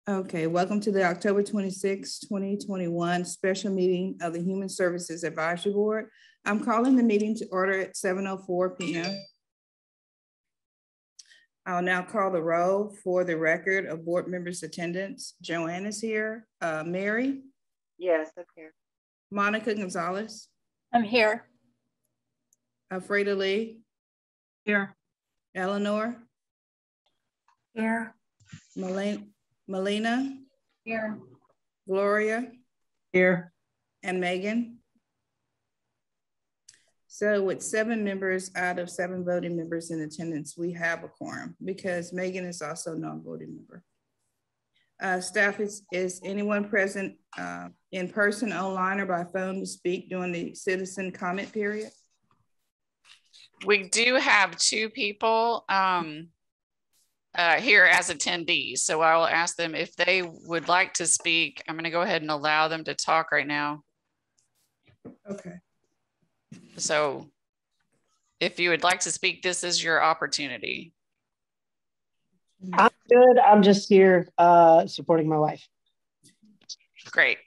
Okay, welcome to the October 26, 2021 special meeting of the Human Services Advisory Board. I'm calling the meeting to order at 7:04 p.m. I'll now call the roll for the record of board members' attendance. Joanne is here. Mary? Yes, I'm here. Monica Gonzalez? I'm here. Alfreda Lee? Here. Eleanor? Here. Melina? Here. Gloria? Here. And Megan? So with 7 members out of 7 voting members in attendance, we have a quorum because Megan is also a non-voting member. Staff, is anyone present in person, online, or by phone to speak during the citizen comment period? We do have 2 people here as attendees. So I will ask them if they would like to speak. I'm going to go ahead and allow them to talk right now. Okay. So if you would like to speak, this is your opportunity. I'm good. I'm just here supporting my wife. Great.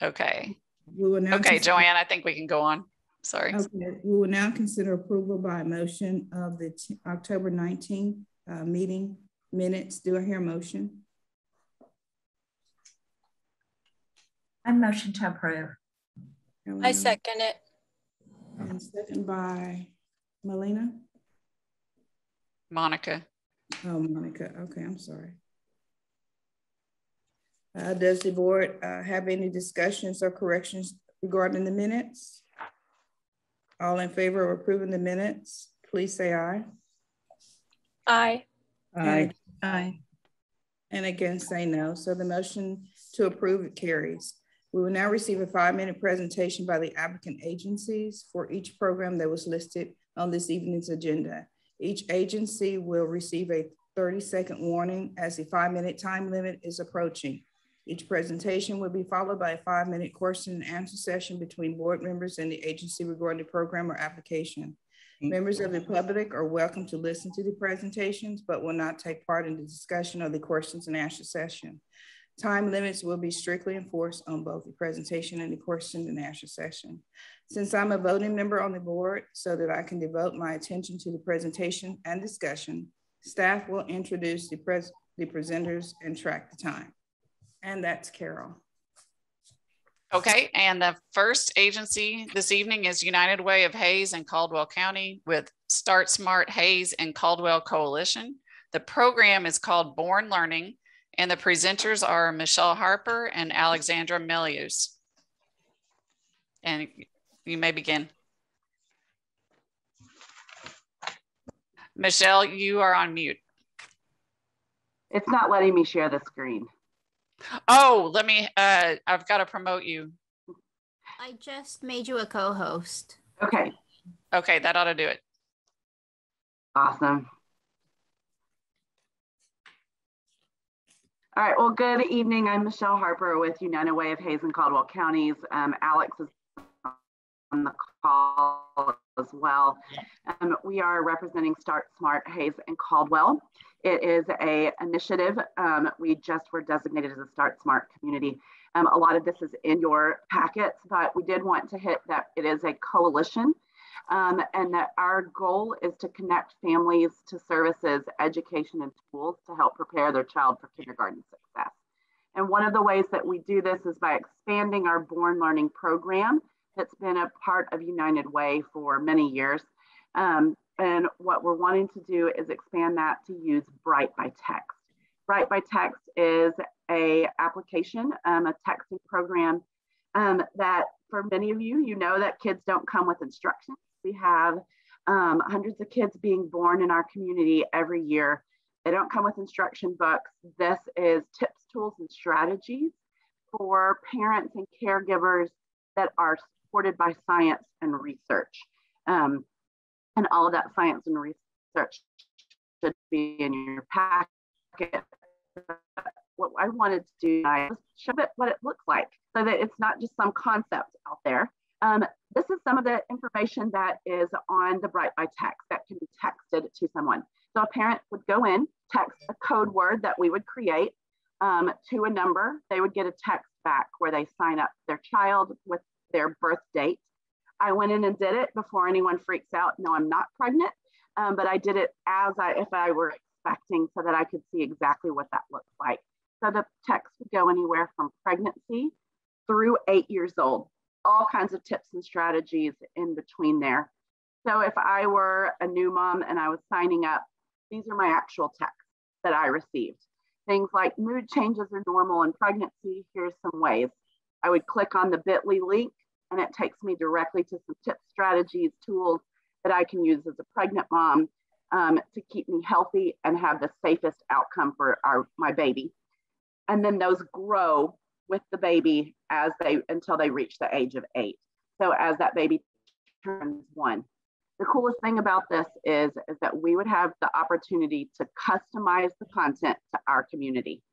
Okay. Okay, Joanne, I think we can go on. Sorry. Okay, we will now consider approval by motion of the October 19th meeting minutes. Do I hear a motion? I motion to approve. I second it. And second by Melina? Monica. Oh, Monica. Okay, I'm sorry. Does the board have any discussions or corrections regarding the minutes? All in favor of approving the minutes, please say aye. Aye. Aye. Aye. And again, say no. So the motion to approve it carries. We will now receive a 5-minute presentation by the applicant agencies for each program that was listed on this evening's agenda. Each agency will receive a 30-second warning as the 5-minute time limit is approaching. Each presentation will be followed by a 5-minute question and answer session between board members and the agency regarding the program or application. Members of the public are welcome to listen to the presentations, but will not take part in the discussion of the questions and answer session. Time limits will be strictly enforced on both the presentation and the question and answer session. Since I'm a voting member on the board, so that I can devote my attention to the presentation and discussion, staff will introduce the presenters and track the time. And that's Carol. Okay, and the first agency this evening is United Way of Hays and Caldwell County with Start Smart Hays and Caldwell Coalition. The program is called Born Learning, and the presenters are Michelle Harper and Alexandra Melius. And you may begin. Michelle, you are on mute. It's not letting me share the screen. Oh, let me, I've got to promote you. I just made you a co-host. Okay. Okay, that ought to do it. Awesome. All right, well, good evening. I'm Michelle Harper with United Way of Hays and Caldwell Counties. Alex is on the call as well. We are representing Start Smart Hays and Caldwell. It is an initiative. We just were designated as a Start Smart community. A lot of this is in your packets, but we did want to hit that it is a coalition and that our goal is to connect families to services, education, and tools to help prepare their child for kindergarten success. And one of the ways that we do this is by expanding our Born Learning program that's been a part of United Way for many years. And what we're wanting to do is expand that to use Bright by Text. Bright by Text is a application, a texting program that for many of you, you know that kids don't come with instructions. We have hundreds of kids being born in our community every year. They don't come with instruction books. This is tips, tools, and strategies for parents and caregivers that are supported by science and research. And all of that science and research should be in your packet. What I wanted to do is show it what it looks like so that it's not just some concept out there. This is some of the information that is on the Bright by Text that can be texted to someone. So a parent would go in, text a code word that we would create to a number. They would get a text back where they sign up their child with their birth date. I went in and did it before anyone freaks out. No, I'm not pregnant, but I did it if I were expecting, so that I could see exactly what that looks like. So the text would go anywhere from pregnancy through 8 years old, all kinds of tips and strategies in between there. So if I were a new mom and I was signing up, these are my actual texts that I received. Things like mood changes are normal in pregnancy. Here's some ways. I would click on the bit.ly link and it takes me directly to some tips, strategies, tools that I can use as a pregnant mom to keep me healthy and have the safest outcome for my baby. And then those grow with the baby until they reach the age of 8. So as that baby turns 1. The coolest thing about this is that we would have the opportunity to customize the content to our community.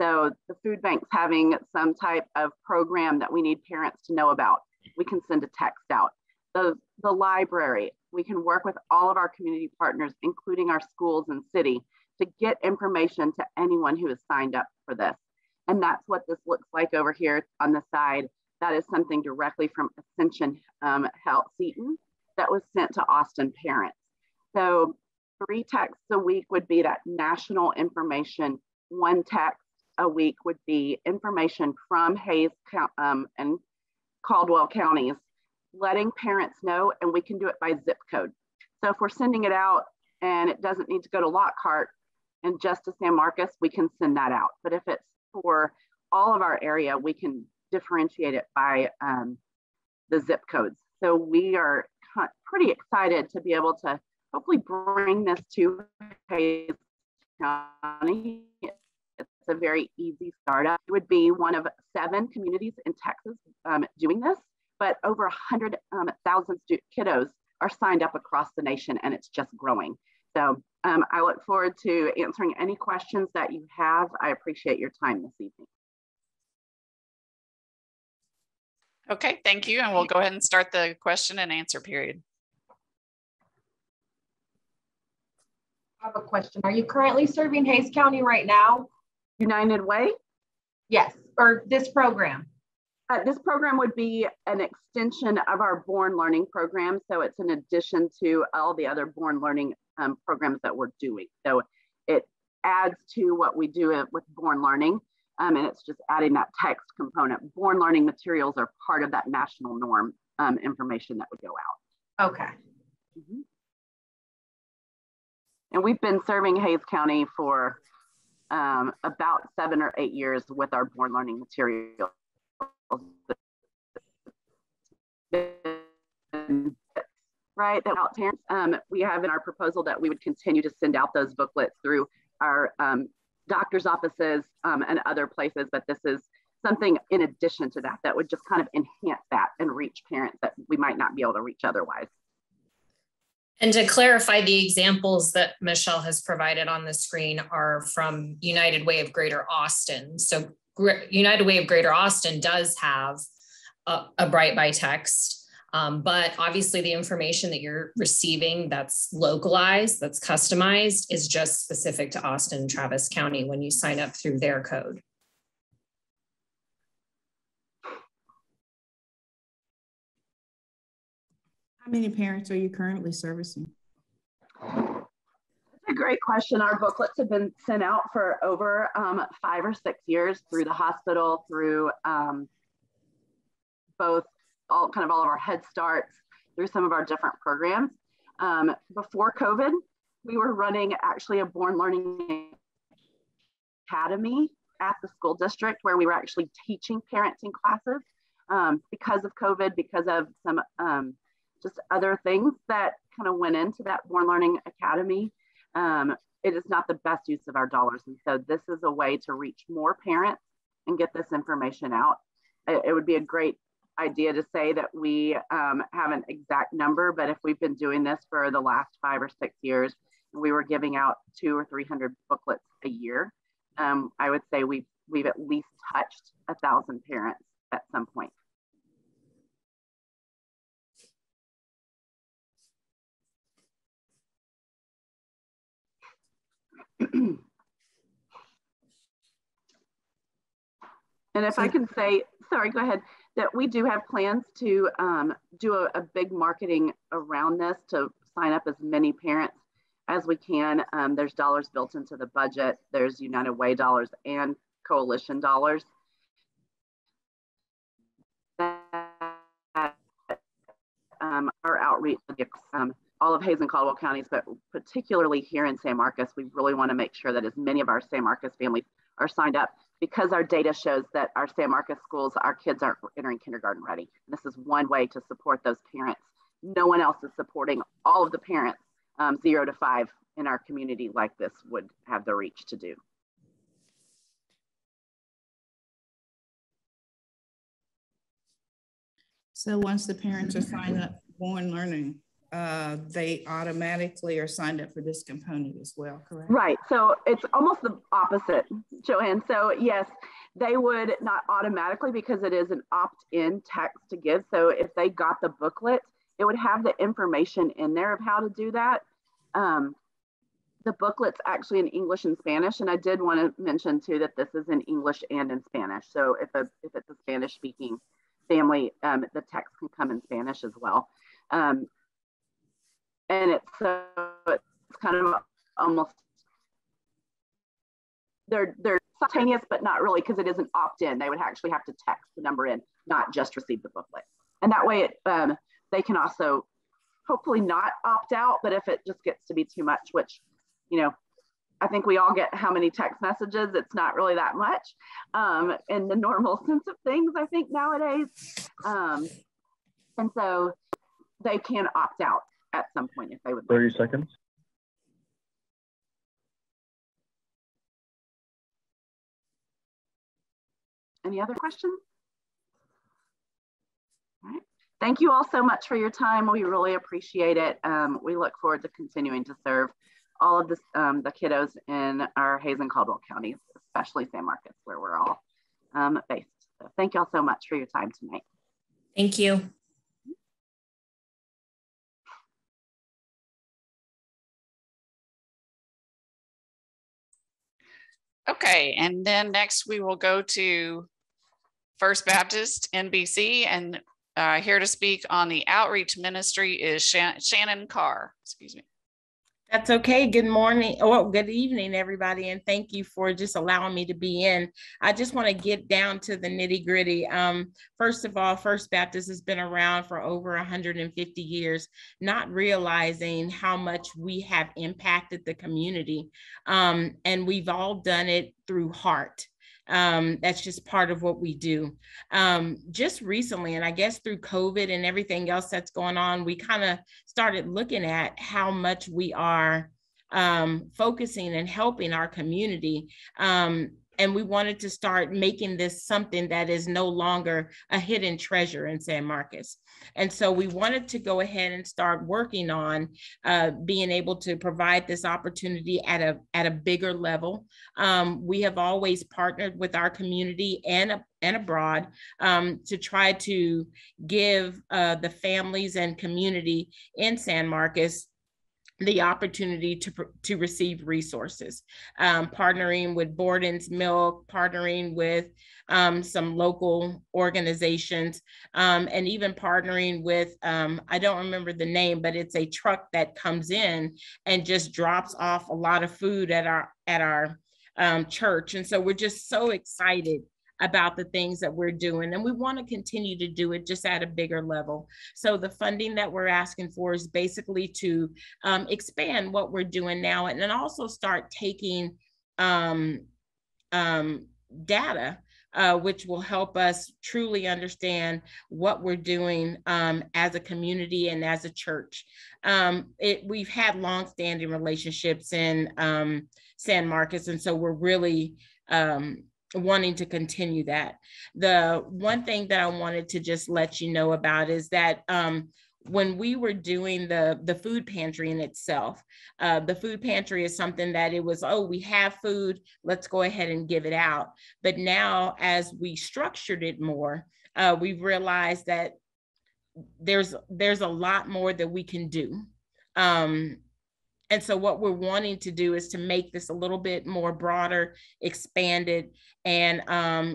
So the food bank's having some type of program that we need parents to know about. We can send a text out. The library, we can work with all of our community partners, including our schools and city, to get information to anyone who has signed up for this. And that's what this looks like over here on the side. That is something directly from Ascension Health Seton that was sent to Austin parents. So 3 texts a week would be that national information. 1 text a week would be information from Hays and Caldwell counties, letting parents know, and we can do it by zip code. So if we're sending it out and it doesn't need to go to Lockhart and just to San Marcos, we can send that out. But if it's for all of our area, we can differentiate it by the zip codes. So we are pretty excited to be able to hopefully bring this to Hays County. It's a very easy startup. It would be one of 7 communities in Texas doing this, but over 100,000 kiddos are signed up across the nation, and it's just growing. So I look forward to answering any questions that you have. I appreciate your time this evening. Okay, thank you. And we'll go ahead and start the question and answer period. I have a question. Are you currently serving Hays County right now? United Way? Yes, or this program? This program would be an extension of our Born Learning program. So it's an addition to all the other Born Learning programs that we're doing. So it adds to what we do with Born Learning, and it's just adding that text component. Born Learning materials are part of that national norm information that would go out. Okay. Mm-hmm. And we've been serving Hays County for about 7 or 8 years with our Born Learning materials. Right, that out parents, we have in our proposal that we would continue to send out those booklets through our doctor's offices and other places, but this is something in addition to that that would just kind of enhance that and reach parents that we might not be able to reach otherwise. And to clarify, the examples that Michelle has provided on the screen are from United Way of Greater Austin. So United Way of Greater Austin does have a Bright by Text, but obviously the information that you're receiving that's localized, that's customized, is just specific to Austin, Travis County when you sign up through their code. How many parents are you currently servicing? That's a great question. Our booklets have been sent out for over 5 or 6 years through the hospital, through all of our Head Starts, through some of our different programs. Before COVID, we were running actually a Born Learning Academy at the school district where we were actually teaching parenting classes. Because of COVID, because of some just other things that kind of went into that Born Learning Academy, it is not the best use of our dollars. And so this is a way to reach more parents and get this information out. It would be a great idea to say that we have an exact number, but if we've been doing this for the last 5 or 6 years, and we were giving out 200 or 300 booklets a year, I would say we've at least touched 1,000 parents at some point. And if I can say, sorry, go ahead, that we do have plans to do a big marketing around this to sign up as many parents as we can. There's dollars built into the budget. There's United Way dollars and coalition dollars. Our outreach, all of Hays and Caldwell counties, but particularly here in San Marcos, we really want to make sure that as many of our San Marcos families are signed up, because our data shows that our San Marcos schools, our kids aren't entering kindergarten ready. And this is one way to support those parents. No one else is supporting all of the parents 0 to 5 in our community like this would have the reach to do. So once the parents are signed up for Born Learning, they automatically are signed up for this component as well, correct? Right, so it's almost the opposite, Joanne. So yes, they would not automatically, because it is an opt-in text to give. So if they got the booklet, it would have the information in there of how to do that. The booklet's actually in English and Spanish, and I did want to mention too that this is in English and in Spanish. So if it's a Spanish speaking family, the text can come in Spanish as well. And it's kind of almost, they're simultaneous, but not really, because it isn't opt-in. They would actually have to text the number in, not just receive the booklet. And that way they can also hopefully not opt out, but if it just gets to be too much, which, you know, I think we all get how many text messages, it's not really that much in the normal sense of things, I think, nowadays. And so they can opt out at some point if they would. 30 seconds. Any other questions? All right. Thank you all so much for your time. We really appreciate it. We look forward to continuing to serve all of this, the kiddos in our Hays and Caldwell counties, especially San Marcos, where we're all based. So thank you all so much for your time tonight. Thank you. Okay, and then next we will go to First Baptist NBC, and here to speak on the outreach ministry is Shannon Carr. Excuse me. That's okay. Good morning. Oh, good evening, everybody. And thank you for just allowing me to be in. I just want to get down to the nitty gritty. First of all, First Baptist has been around for over 150 years, not realizing how much we have impacted the community. And we've all done it through heart. That's just part of what we do. Just recently, and I guess through COVID and everything else that's going on, we kind of started looking at how much we are focusing and helping our community. And we wanted to start making this something that is no longer a hidden treasure in San Marcos. And so we wanted to go ahead and start working on being able to provide this opportunity at a bigger level. We have always partnered with our community and abroad to try to give the families and community in San Marcos the opportunity to receive resources, partnering with Borden's Milk, partnering with some local organizations, and even partnering with, I don't remember the name, but it's a truck that comes in and just drops off a lot of food at our church. And so we're just so excited about the things that we're doing, and we want to continue to do it just at a bigger level. So the funding that we're asking for is basically to expand what we're doing now, and then also start taking data, which will help us truly understand what we're doing as a community and as a church. We've had longstanding relationships in San Marcos, and so we're really wanting to continue that. The one thing that I wanted to just let you know about is that when we were doing the food pantry in itself, the food pantry is something that it was, oh, we have food, let's go ahead and give it out. But now as we structured it more, we've realized that there's a lot more that we can do. And so what we're wanting to do is to make this a little bit more broader, expanded, and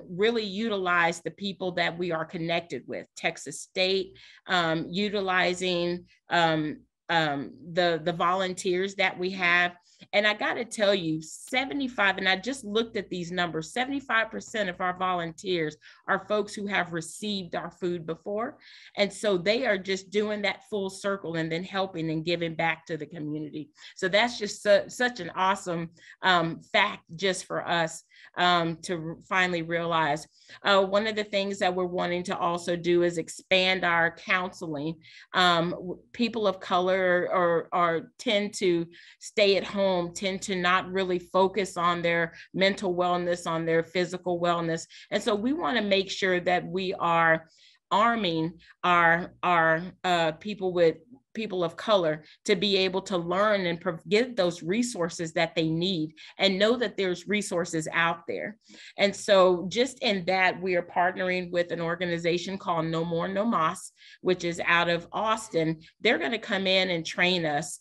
really utilize the people that we are connected with. Texas State, utilizing the volunteers that we have. And I got to tell you, 75, and I just looked at these numbers, 75% of our volunteers are folks who have received our food before. And so they are just doing that full circle and then helping and giving back to the community. So that's just such an awesome fact just for us to finally realize. One of the things that we're wanting to also do is expand our counseling. People of color or tend to stay at home, tend to not really focus on their mental wellness, on their physical wellness. And so we want to make sure that we are arming our people of color to be able to learn and get those resources that they need and know that there's resources out there. And so just in that, we are partnering with an organization called No More No Mas, which is out of Austin. They're going to come in and train us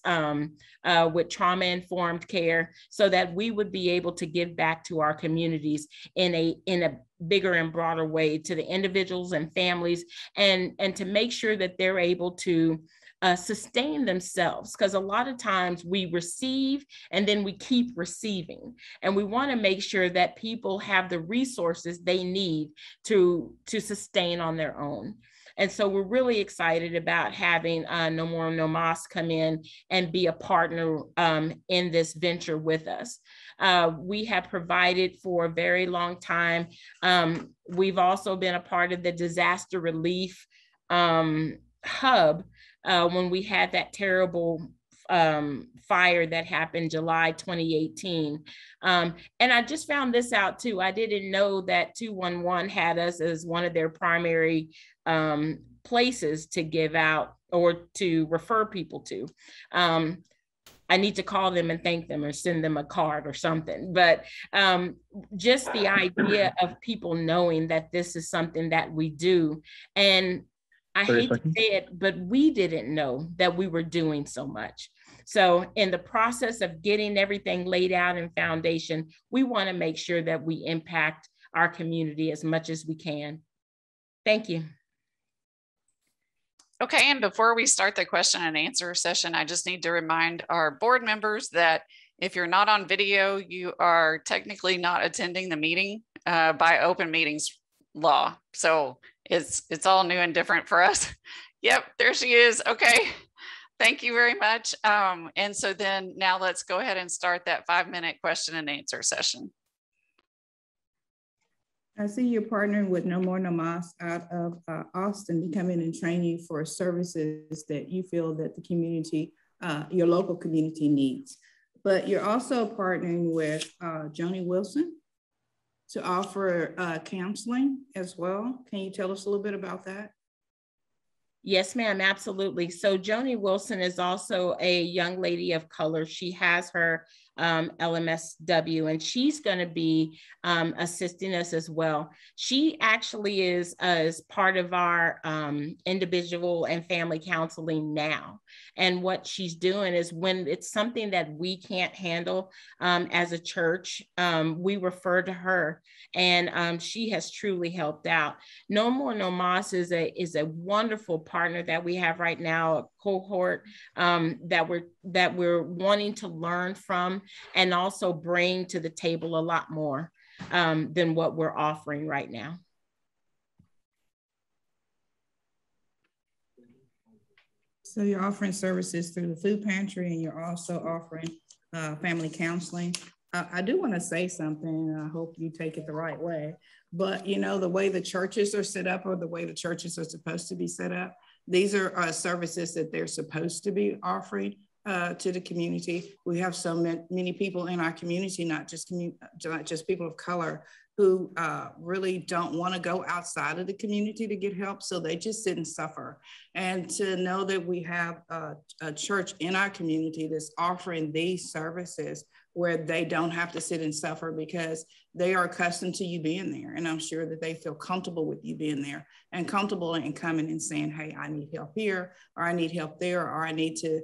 with trauma-informed care so that we would be able to give back to our communities in a bigger and broader way to the individuals and families, and to make sure that they're able to sustain themselves, because a lot of times we receive and then we keep receiving, and we want to make sure that people have the resources they need to sustain on their own. And so we're really excited about having No More No Mas come in and be a partner in this venture with us. We have provided for a very long time. We've also been a part of the disaster relief hub when we had that terrible fire that happened July 2018. And I just found this out too. I didn't know that 211 had us as one of their primary places to give out or to refer people to. I need to call them and thank them or send them a card or something. But just the idea of people knowing that this is something that we do. And I hate to say it, but we didn't know that we were doing so much. So in the process of getting everything laid out in foundation, we want to make sure that we impact our community as much as we can. Thank you. Okay, and before we start the question and answer session, I just need to remind our board members that if you're not on video, you are technically not attending the meeting by open meetings law. So it's all new and different for us. Yep, there she is. Okay, thank you very much. And so then now let's go ahead and start that 5-minute question and answer session. I see you're partnering with No More No Mas out of Austin to come in and train you for services that you feel that the community, your local community needs. But you're also partnering with Joni Wilson to offer counseling as well. Can you tell us a little bit about that? Yes, ma'am, absolutely. So Joni Wilson is also a young lady of color. She has her LMSW, and she's going to be assisting us as well. She actually is as part of our individual and family counseling now. And what she's doing is when it's something that we can't handle as a church, we refer to her, and she has truly helped out. No More No Mas is a wonderful partner that we have right now, a cohort that we're wanting to learn from and also bring to the table a lot more than what we're offering right now. So you're offering services through the food pantry, and you're also offering family counseling. I do want to say something, and I hope you take it the right way, but you know, the way the churches are set up, or the way the churches are supposed to be set up, these are services that they're supposed to be offering to the community. We have so many people in our community, not just people of color, who really don't want to go outside of the community to get help. So they just sit and suffer. And to know that we have a church in our community that's offering these services where they don't have to sit and suffer, because they are accustomed to you being there. And I'm sure that they feel comfortable with you being there and comfortable in coming and saying, hey, I need help here, or I need help there, or I need to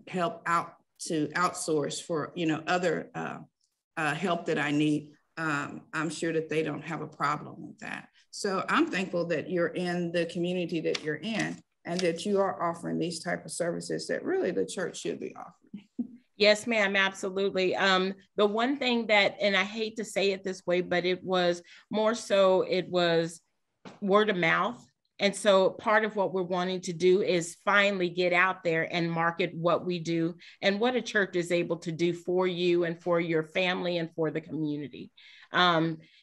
help out outsource for, other help that I need, I'm sure that they don't have a problem with that. So I'm thankful that you're in the community that you're in and that you are offering these type of services that really the church should be offering. Yes, ma'am, absolutely. The one thing that, and I hate to say it this way, but it was more so, it was word of mouth. And so part of what we're wanting to do is finally get out there and market what we do and what a church is able to do for you and for your family and for the community.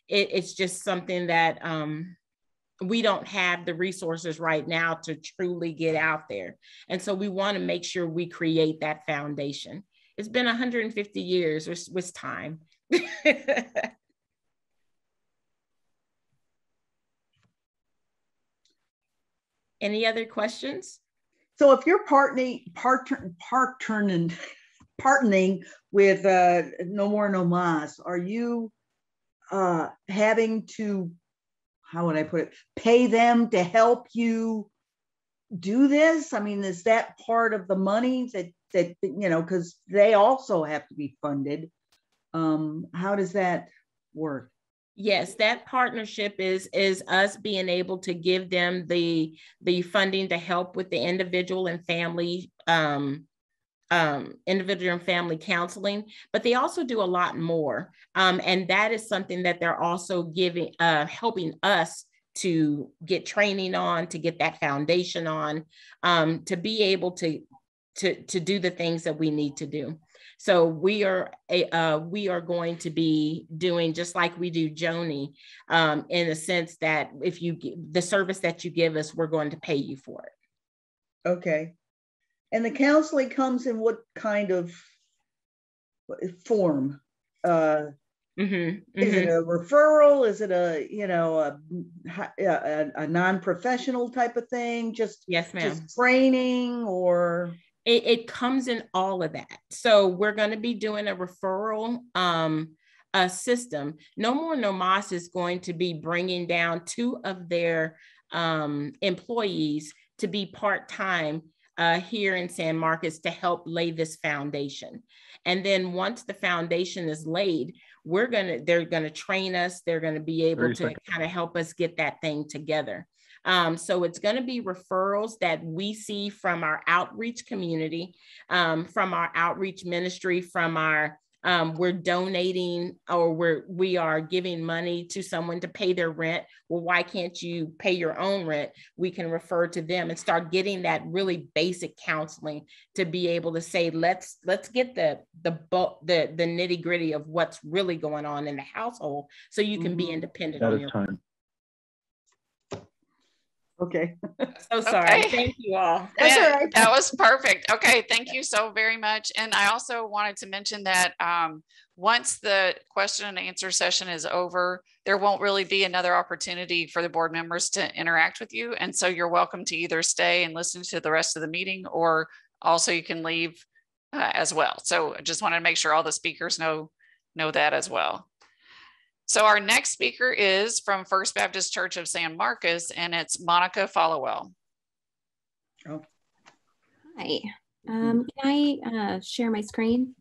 It's just something that we don't have the resources right now to truly get out there. And so we want to make sure we create that foundation. It's been 150 years, it's time. Any other questions? So if you're partnering with No More No Mas, are you having to, how would I put it, pay them to help you do this? I mean, is that part of the money that because they also have to be funded? How does that work? Yes, that partnership is us being able to give them the funding to help with the individual and family counseling, but they also do a lot more. And that is something that they're also giving, helping us to get training on, to get that foundation on, to be able to do the things that we need to do. So we are going to be doing just like we do Joni, in the sense that if you the service that you give us, we're going to pay you for it. Okay. And the counseling comes in what kind of form? Is it a referral? Is it a non-professional type of thing? Yes, ma'am. Just training, or? It comes in all of that. So we're going to be doing a referral system. No More No Mas is going to be bringing down 2 of their employees to be part-time here in San Marcos to help lay this foundation. And then once the foundation is laid, they're going to train us. They're going to be able to kind of help us get that thing together. So it's going to be referrals that we see from our outreach community, from our outreach ministry, from our, we're donating, or we are giving money to someone to pay their rent. Well, why can't you pay your own rent? We can refer to them and start getting that really basic counseling to be able to say, let's get the nitty gritty of what's really going on in the household, so you can be independent on your own. Okay. So sorry. Okay. Thank you all. That's all right. That was perfect. Okay. Thank you so very much. And I also wanted to mention that once the question and answer session is over, there won't really be another opportunity for the board members to interact with you. And so you're welcome to either stay and listen to the rest of the meeting, or also you can leave as well. So I just wanted to make sure all the speakers know that as well. So our next speaker is from First Baptist Church of San Marcos, and it's Monica Followell. Oh. Hi. Can I share my screen?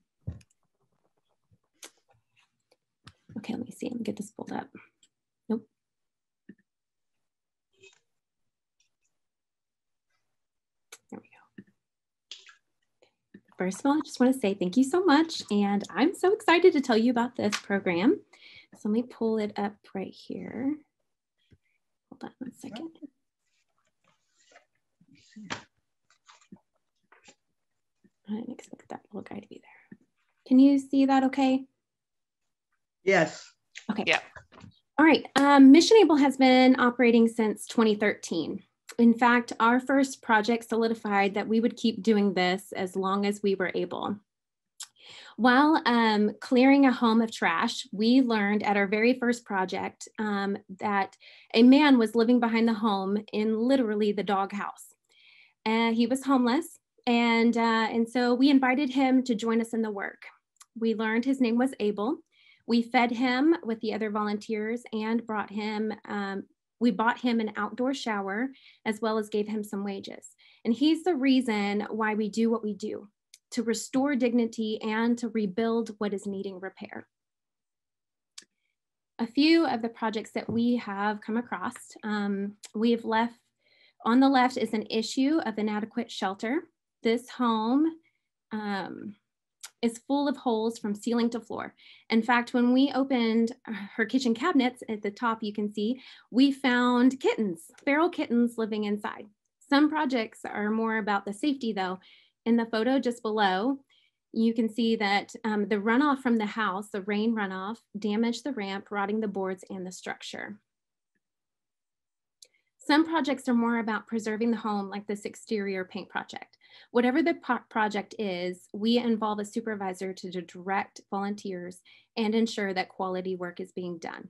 Okay, let me see. Let me get this pulled up. Nope. There we go. First of all, I just want to say thank you so much. And I'm so excited to tell you about this program. So let me pull it up right here. Hold on 1 second. I didn't expect that little guy to be there. Can you see that okay? Yes. Okay. Yeah. All right. Mission Able has been operating since 2013. In fact, our first project solidified that we would keep doing this as long as we were able. While clearing a home of trash, we learned at our very first project that a man was living behind the home in literally the doghouse. He was homeless, and so we invited him to join us in the work. We learned his name was Abel. We fed him with the other volunteers and brought him, we bought him an outdoor shower, as well as gave him some wages. And he's the reason why we do what we do, to restore dignity and to rebuild what is needing repair. A few of the projects that we have come across, we've left, on the left is an issue of inadequate shelter. This home is full of holes from ceiling to floor. In fact, when we opened her kitchen cabinets at the top, you can see, we found kittens, feral kittens living inside. Some projects are more about the safety though. In the photo just below, you can see that the runoff from the house, the rain runoff, damaged the ramp, rotting the boards and the structure. Some projects are more about preserving the home, like this exterior paint project. Whatever the project is, we involve a supervisor to direct volunteers and ensure that quality work is being done.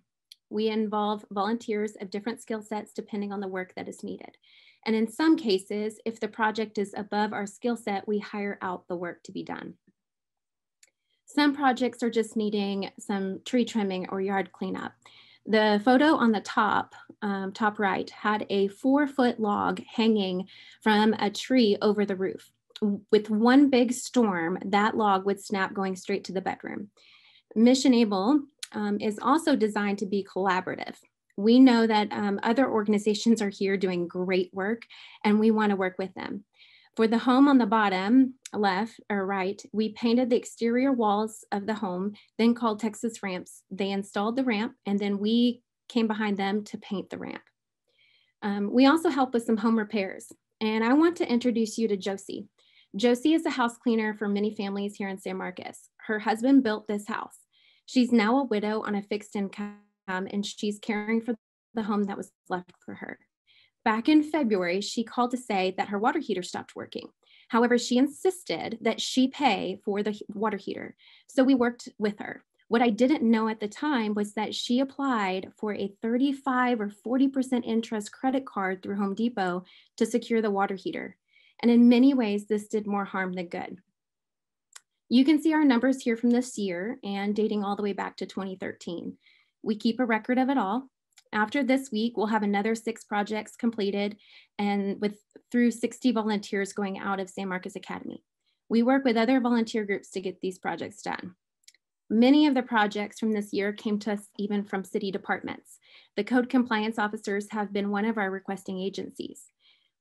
We involve volunteers of different skill sets depending on the work that is needed. And in some cases, if the project is above our skill set, we hire out the work to be done. Some projects are just needing some tree trimming or yard cleanup. The photo on the top right had a 4-foot log hanging from a tree over the roof. With one big storm, that log would snap going straight to the bedroom. Mission Able is also designed to be collaborative. We know that other organizations are here doing great work and we want to work with them. For the home on the bottom left or right, we painted the exterior walls of the home, then called Texas Ramps. They installed the ramp and then we came behind them to paint the ramp. We also help with some home repairs. And I want to introduce you to Josie. Josie is a house cleaner for many families here in San Marcos. Her husband built this house. She's now a widow on a fixed income and she's caring for the home that was left for her. Back in February, she called to say that her water heater stopped working. However, she insisted that she pay for the water heater. So we worked with her. What I didn't know at the time was that she applied for a 35 or 40% interest credit card through Home Depot to secure the water heater. And in many ways, this did more harm than good. You can see our numbers here from this year and dating all the way back to 2013. We keep a record of it all. After this week, we'll have another 6 projects completed and through 60 volunteers going out of San Marcos Academy. We work with other volunteer groups to get these projects done. Many of the projects from this year came to us even from city departments. The code compliance officers have been one of our requesting agencies.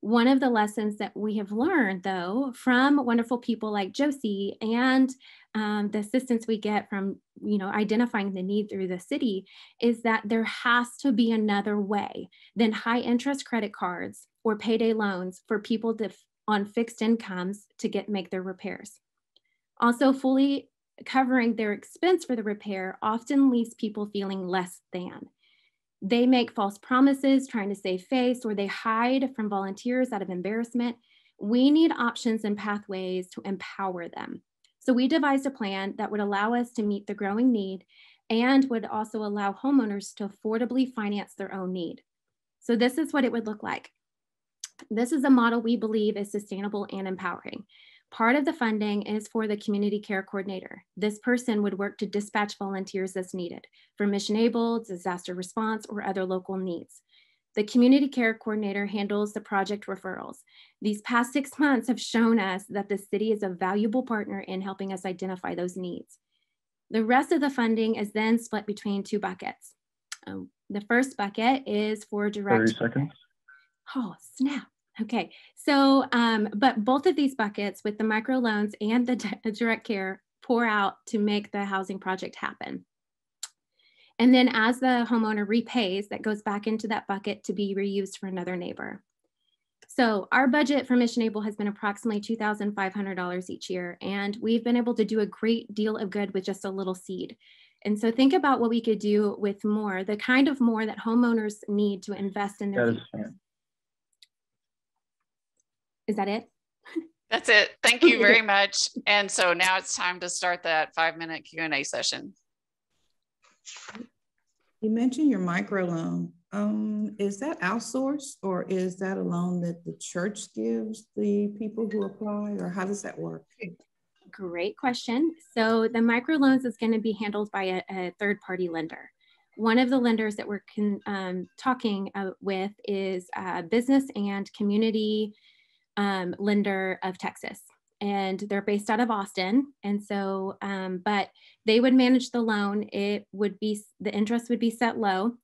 One of the lessons that we have learned though, from wonderful people like Josie and the assistance we get from, identifying the need through the city is that there has to be another way than high interest credit cards or payday loans for people on fixed incomes to make their repairs. Also, fully covering their expense for the repair often leaves people feeling less than. They make false promises trying to save face, or they hide from volunteers out of embarrassment. We need options and pathways to empower them. So we devised a plan that would allow us to meet the growing need and would also allow homeowners to affordably finance their own need. So this is what it would look like. This is a model we believe is sustainable and empowering. Part of the funding is for the community care coordinator. This person would work to dispatch volunteers as needed for Mission Able, disaster response, or other local needs. The community care coordinator handles the project referrals. These past 6 months have shown us that the city is a valuable partner in helping us identify those needs. The rest of the funding is then split between 2 buckets. The first bucket is for direct— 30 seconds. Oh, snap. Okay, so, but both of these buckets with the microloans and the direct care pour out to make the housing project happen. And then as the homeowner repays, that goes back into that bucket to be reused for another neighbor. So our budget for Mission Able has been approximately $2,500 each year, and we've been able to do a great deal of good with just a little seed. And so think about what we could do with more, the kind of more that homeowners need to invest in their future. Is that it? That's it. Thank you very much. And so now it's time to start that 5-minute Q&A session. You mentioned your microloan. Is that outsourced, or is that a loan that the church gives the people who apply, or how does that work? Great question. So the microloans is going to be handled by a third-party lender. One of the lenders that we're talking with is Business and Community Lender of Texas. and they're based out of Austin. And so, but they would manage the loan. The interest would be set low.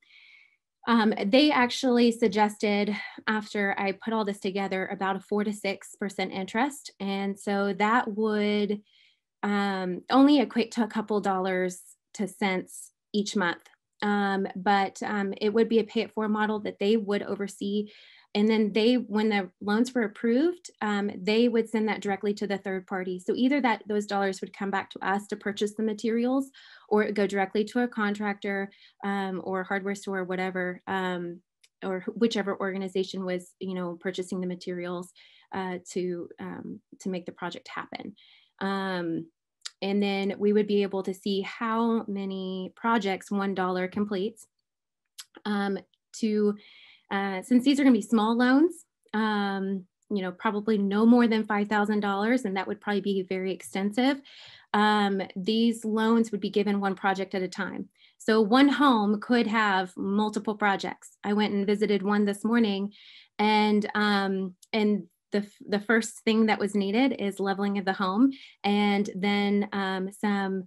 They actually suggested, after I put all this together, about a 4 to 6% interest. And so that would only equate to a couple dollars to cents each month. But it would be a pay it forward model that they would oversee. And then when the loans were approved, they would send that directly to the third party. So either those dollars would come back to us to purchase the materials, or it would go directly to a contractor or hardware store, or whatever, or whichever organization was, purchasing the materials to make the project happen. And then we would be able to see how many projects $1 completes. Since these are going to be small loans, probably no more than $5,000, and that would probably be very extensive. These loans would be given one project at a time. So one home could have multiple projects. I went and visited one this morning, and the first thing that was needed is leveling of the home, and then some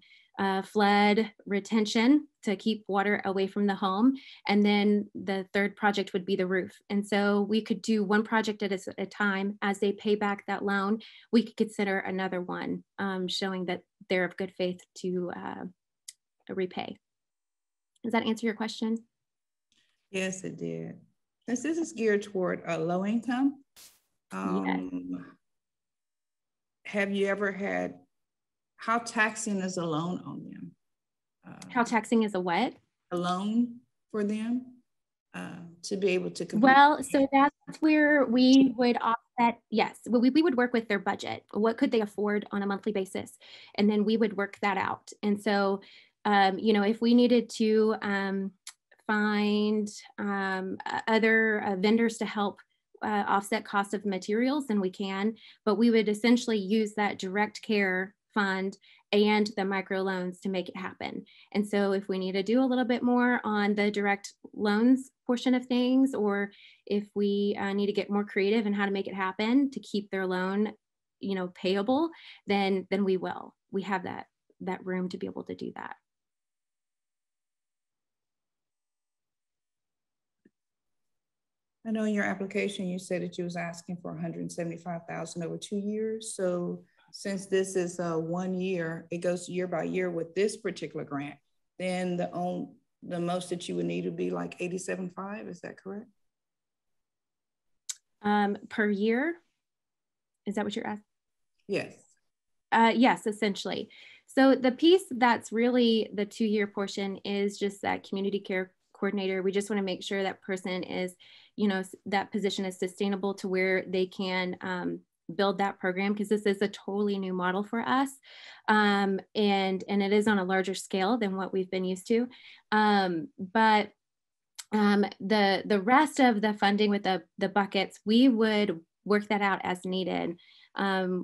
flood retention to keep water away from the home. And then the third project would be the roof. And so we could do one project at a time. As they pay back that loan, we could consider another one, showing that they're of good faith to repay. Does that answer your question? Yes, it did. Since this is geared toward a low income, yes. Have you ever had, how taxing is a loan on them? How taxing is a what? A loan for them to be able to complete? Well, so that's where we would offset. Yes, we would work with their budget. What could they afford on a monthly basis? And then we would work that out. And so, if we needed to find other vendors to help offset cost of materials, then we can, but we would essentially use that direct care fund and the microloans to make it happen. And so if we need to do a little bit more on the direct loans portion of things, or if we need to get more creative in how to make it happen to keep their loan, payable, then we will. We have that room to be able to do that. I know in your application, you said that you was asking for $175,000 over 2 years. So since this is 1 year, it goes year by year with this particular grant, then the most that you would need would be like $87,500. Is that correct? Per year? Is that what you're asking? Yes. Yes, essentially. So the piece that's really the 2-year portion is just that community care coordinator. We just want to make sure that person is, that position is sustainable to where they can build that program, because this is a totally new model for us. And it is on a larger scale than what we've been used to. But the rest of the funding with the buckets, we would work that out as needed.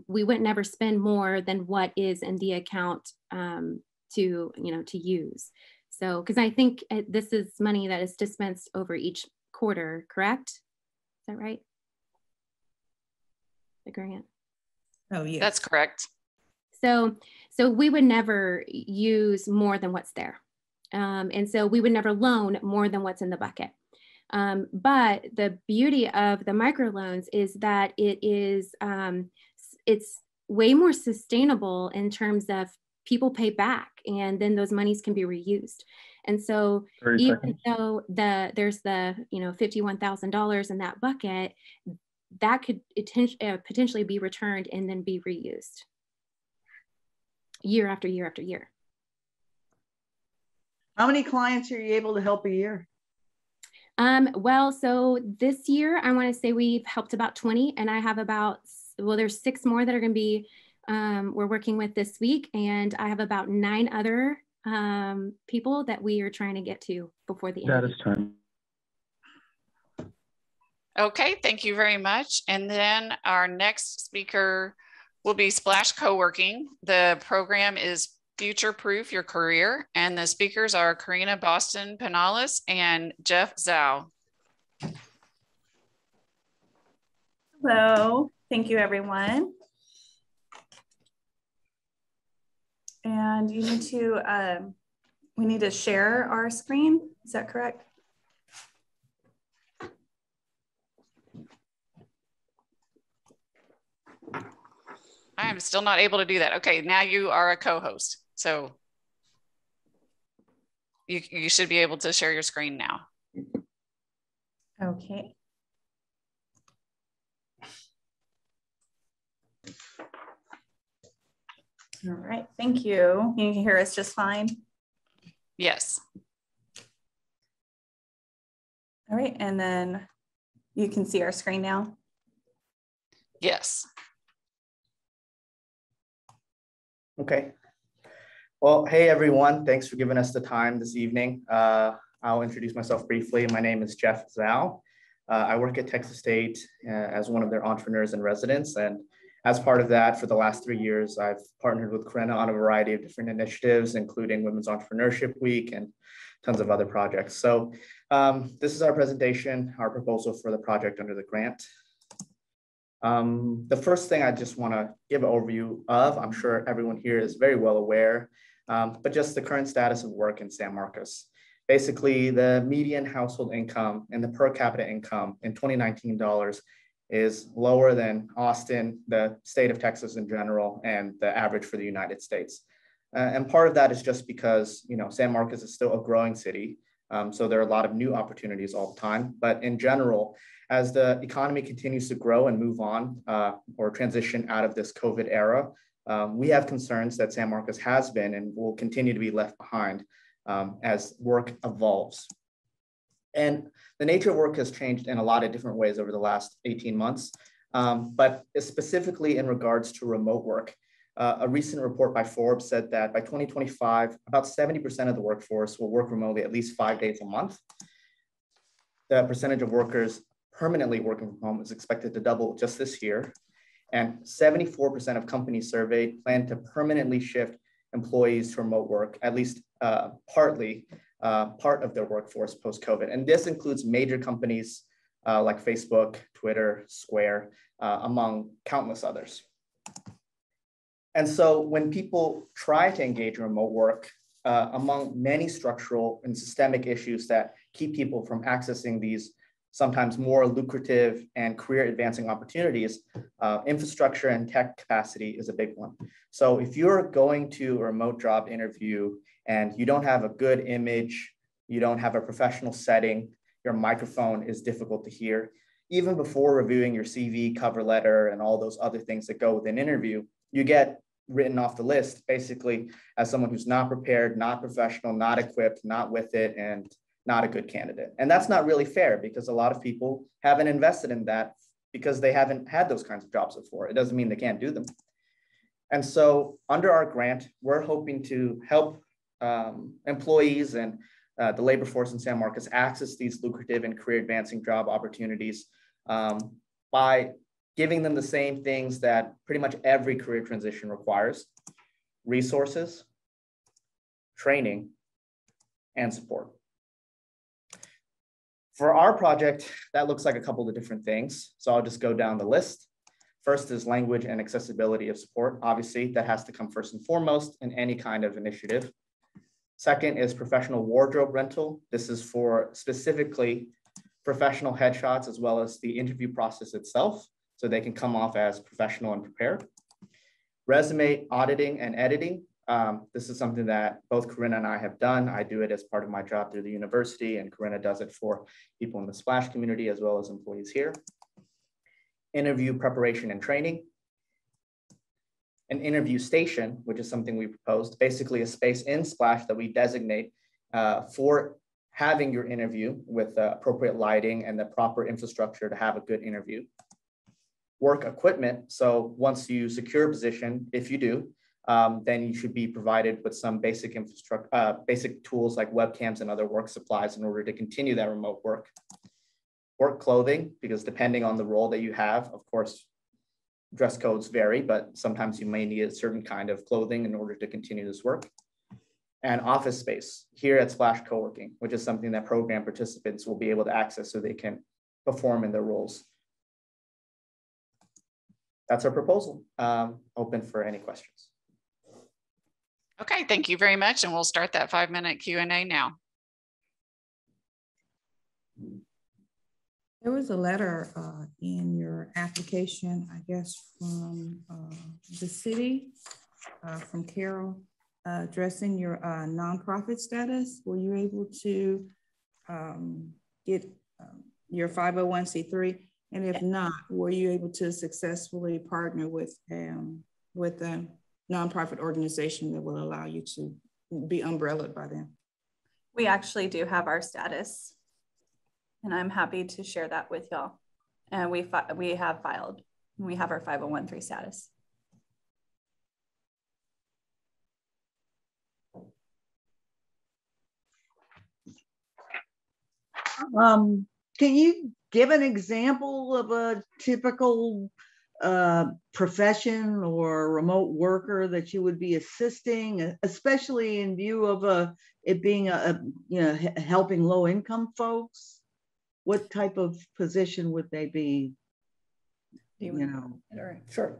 We would never spend more than what is in the account to use. So, because I think this is money that is dispensed over each quarter, correct? Is that right? The grant. Oh, yeah. That's correct. So we would never use more than what's there. And so we would never loan more than what's in the bucket. But the beauty of the microloans is that it's way more sustainable in terms of people pay back, and then those monies can be reused. And so even though there's the $51,000 in that bucket, that could potentially be returned and then be reused year after year after year. How many clients are you able to help a year? Well, so this year I want to say we've helped about 20, and I have there's 6 more that are going to be we're working with this week, and I have about 9 other people that we are trying to get to before the end. That is time. Okay, thank you very much. And then our next speaker will be Splash Co-working. The program is Future Proof Your Career, and the speakers are Karina Boston Penales and Jeff Zhao. Hello, thank you everyone. And you need to, we need to share our screen. Is that correct? I am still not able to do that. Okay, now you are a co-host. So you should be able to share your screen now. Okay. All right, thank you. You can hear us just fine? Yes. All right, and then you can see our screen now? Yes. Okay. Well, hey everyone, thanks for giving us the time this evening. I'll introduce myself briefly. My name is Jeff Zhao. I work at Texas State as one of their entrepreneurs in residence. And as part of that, for the last 3 years, I've partnered with Corinna on a variety of different initiatives, including Women's Entrepreneurship Week and tons of other projects. So this is our presentation, our proposal for the project under the grant. The first thing I just want to give an overview of, I'm sure everyone here is very well aware, but just the current status of work in San Marcos. Basically, the median household income and the per capita income in 2019 dollars is lower than Austin, the state of Texas in general, and the average for the United States. And part of that is just because, you know, San Marcos is still a growing city. So there are a lot of new opportunities all the time, but in general, as the economy continues to grow and move on or transition out of this COVID era, we have concerns that San Marcos has been and will continue to be left behind as work evolves. And the nature of work has changed in a lot of different ways over the last 18 months, but specifically in regards to remote work. A recent report by Forbes said that by 2025, about 70% of the workforce will work remotely at least 5 days a month. The percentage of workers permanently working from home is expected to double just this year. And 74% of companies surveyed plan to permanently shift employees to remote work, at least partly part of their workforce post-COVID. And this includes major companies like Facebook, Twitter, Square, among countless others. And so when people try to engage in remote work, among many structural and systemic issues that keep people from accessing these sometimes more lucrative and career advancing opportunities, infrastructure and tech capacity is a big one. So if you're going to a remote job interview and you don't have a good image, you don't have a professional setting, your microphone is difficult to hear, even before reviewing your CV, cover letter, and all those other things that go with an interview, you get written off the list basically as someone who's not prepared, not professional, not equipped, not with it, and not a good candidate. And that's not really fair because a lot of people haven't invested in that because they haven't had those kinds of jobs before. It doesn't mean they can't do them. And so under our grant, we're hoping to help employees and the labor force in San Marcos access these lucrative and career advancing job opportunities by giving them the same things that pretty much every career transition requires: resources, training, and support. For our project, that looks like a couple of different things. So I'll just go down the list. First is language and accessibility of support. Obviously, that has to come first and foremost in any kind of initiative. Second is professional wardrobe rental. This is for specifically professional headshots as well as the interview process itself, so they can come off as professional and prepared. Resume auditing and editing. This is something that both Corinna and I have done. I do it as part of my job through the university, and Corinna does it for people in the Splash community as well as employees here. Interview preparation and training. An interview station, which is something we proposed, basically a space in Splash that we designate for having your interview with appropriate lighting and the proper infrastructure to have a good interview. Work equipment. So once you secure a position, if you do, then you should be provided with some basic infrastructure, basic tools like webcams and other work supplies in order to continue that remote work. Work clothing, because depending on the role that you have, of course, dress codes vary, but sometimes you may need a certain kind of clothing in order to continue this work. And office space here at Splash Co-working, which is something that program participants will be able to access so they can perform in their roles. That's our proposal. Open for any questions. Okay, thank you very much. And we'll start that 5-minute Q&A now. There was a letter in your application, I guess, from the city, from Carol, addressing your nonprofit status. Were you able to get your 501c3? And if not, were you able to successfully partner with a nonprofit organization that will allow you to be umbrellaed by them? We actually do have our status, and I'm happy to share that with y'all. And we have filed. We have our 501(c)(3) status. Can you give an example of a typical profession or remote worker that you would be assisting, especially in view of it being helping low income folks? What type of position would they be? Sure.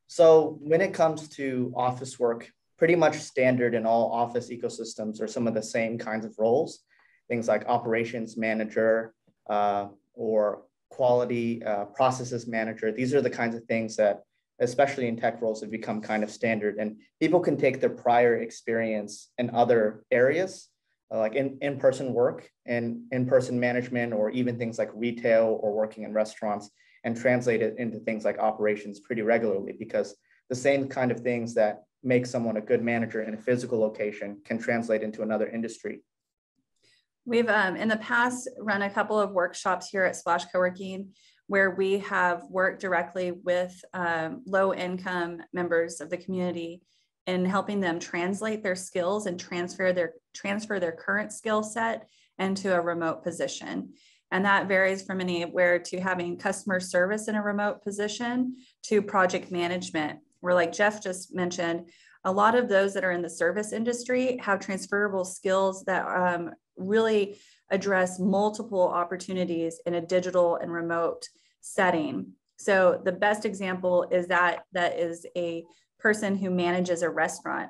So when it comes to office work, pretty much standard in all office ecosystems are some of the same kinds of roles, things like operations manager or quality processes manager. These are the kinds of things that, especially in tech roles, have become kind of standard. And people can take their prior experience in other areas, like in-person work and in-person management, or even things like retail or working in restaurants, and translate it into things like operations pretty regularly, because the same kind of things that make someone a good manager in a physical location can translate into another industry. We've in the past run a couple of workshops here at Splash Co-working where we have worked directly with low income members of the community in helping them translate their skills and transfer their current skill set into a remote position. And that varies from anywhere to having customer service in a remote position to project management, where, like Jeff just mentioned, a lot of those that are in the service industry have transferable skills that really address multiple opportunities in a digital and remote setting. So the best example is that is a person who manages a restaurant.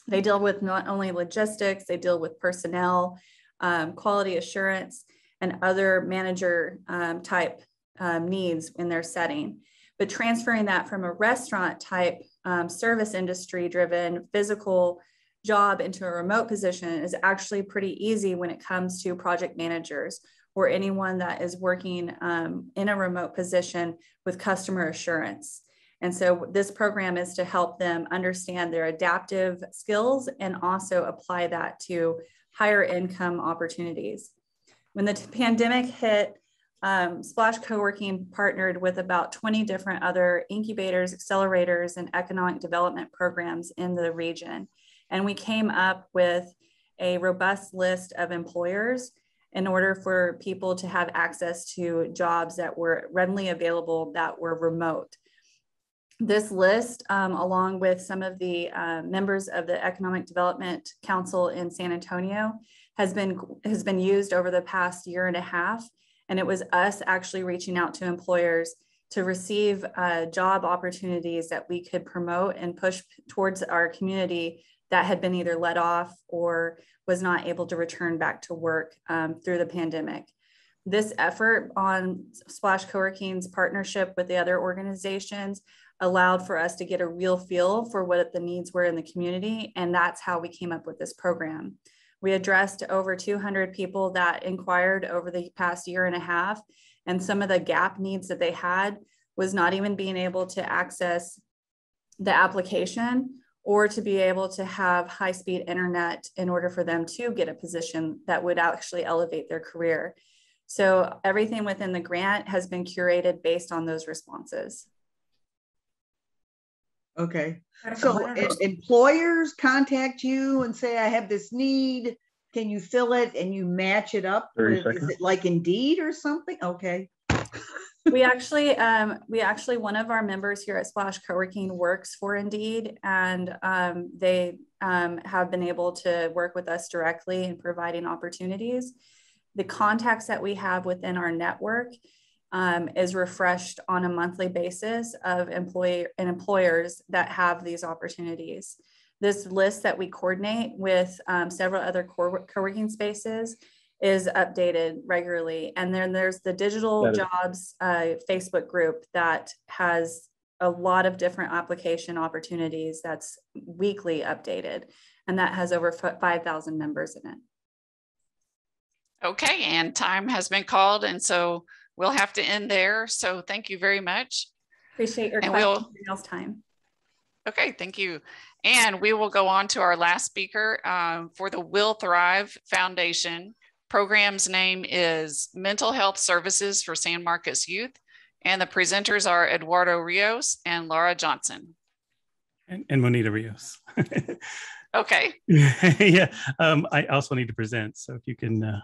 They deal with not only logistics, they deal with personnel, quality assurance, and other manager type needs in their setting. But transferring that from a restaurant type service industry driven physical job into a remote position is actually pretty easy when it comes to project managers or anyone that is working in a remote position with customer assurance. And so this program is to help them understand their adaptive skills and also apply that to higher income opportunities. When the pandemic hit, Splash Co-working partnered with about 20 different other incubators, accelerators, and economic development programs in the region. And we came up with a robust list of employers in order for people to have access to jobs that were readily available that were remote. This list, along with some of the members of the Economic Development Council in San Antonio, has been used over the past year and a half. And it was us actually reaching out to employers to receive job opportunities that we could promote and push towards our community that had been either let off or was not able to return back to work through the pandemic. This effort on Splash Co-working's partnership with the other organizations allowed for us to get a real feel for what the needs were in the community. And that's how we came up with this program. We addressed over 200 people that inquired over the past year and a half. And some of the gap needs that they had was not even being able to access the application or to be able to have high-speed internet in order for them to get a position that would actually elevate their career. So everything within the grant has been curated based on those responses. Okay. So employers contact you and say, I have this need. Can you fill it? And you match it up? Is it like Indeed or something? Okay. We actually, one of our members here at Splash Co-working works for Indeed, and they have been able to work with us directly in providing opportunities. The contacts that we have within our network is refreshed on a monthly basis of employers that have these opportunities. this list that we coordinate with several other co-working spaces is updated regularly. And then there's the Digital Jobs Facebook group that has a lot of different application opportunities that's weekly updated. And that has over 5,000 members in it. Okay, and time has been called, and so we'll have to end there. So thank you very much. Appreciate your questions and y'all's time. Okay, thank you. And we will go on to our last speaker for the Will Thrive Foundation. Program's name is Mental Health Services for San Marcos Youth. And the presenters are Eduardo Rios and Laura Johnson. And Monita Rios. Okay. Yeah, I also need to present. So if you can,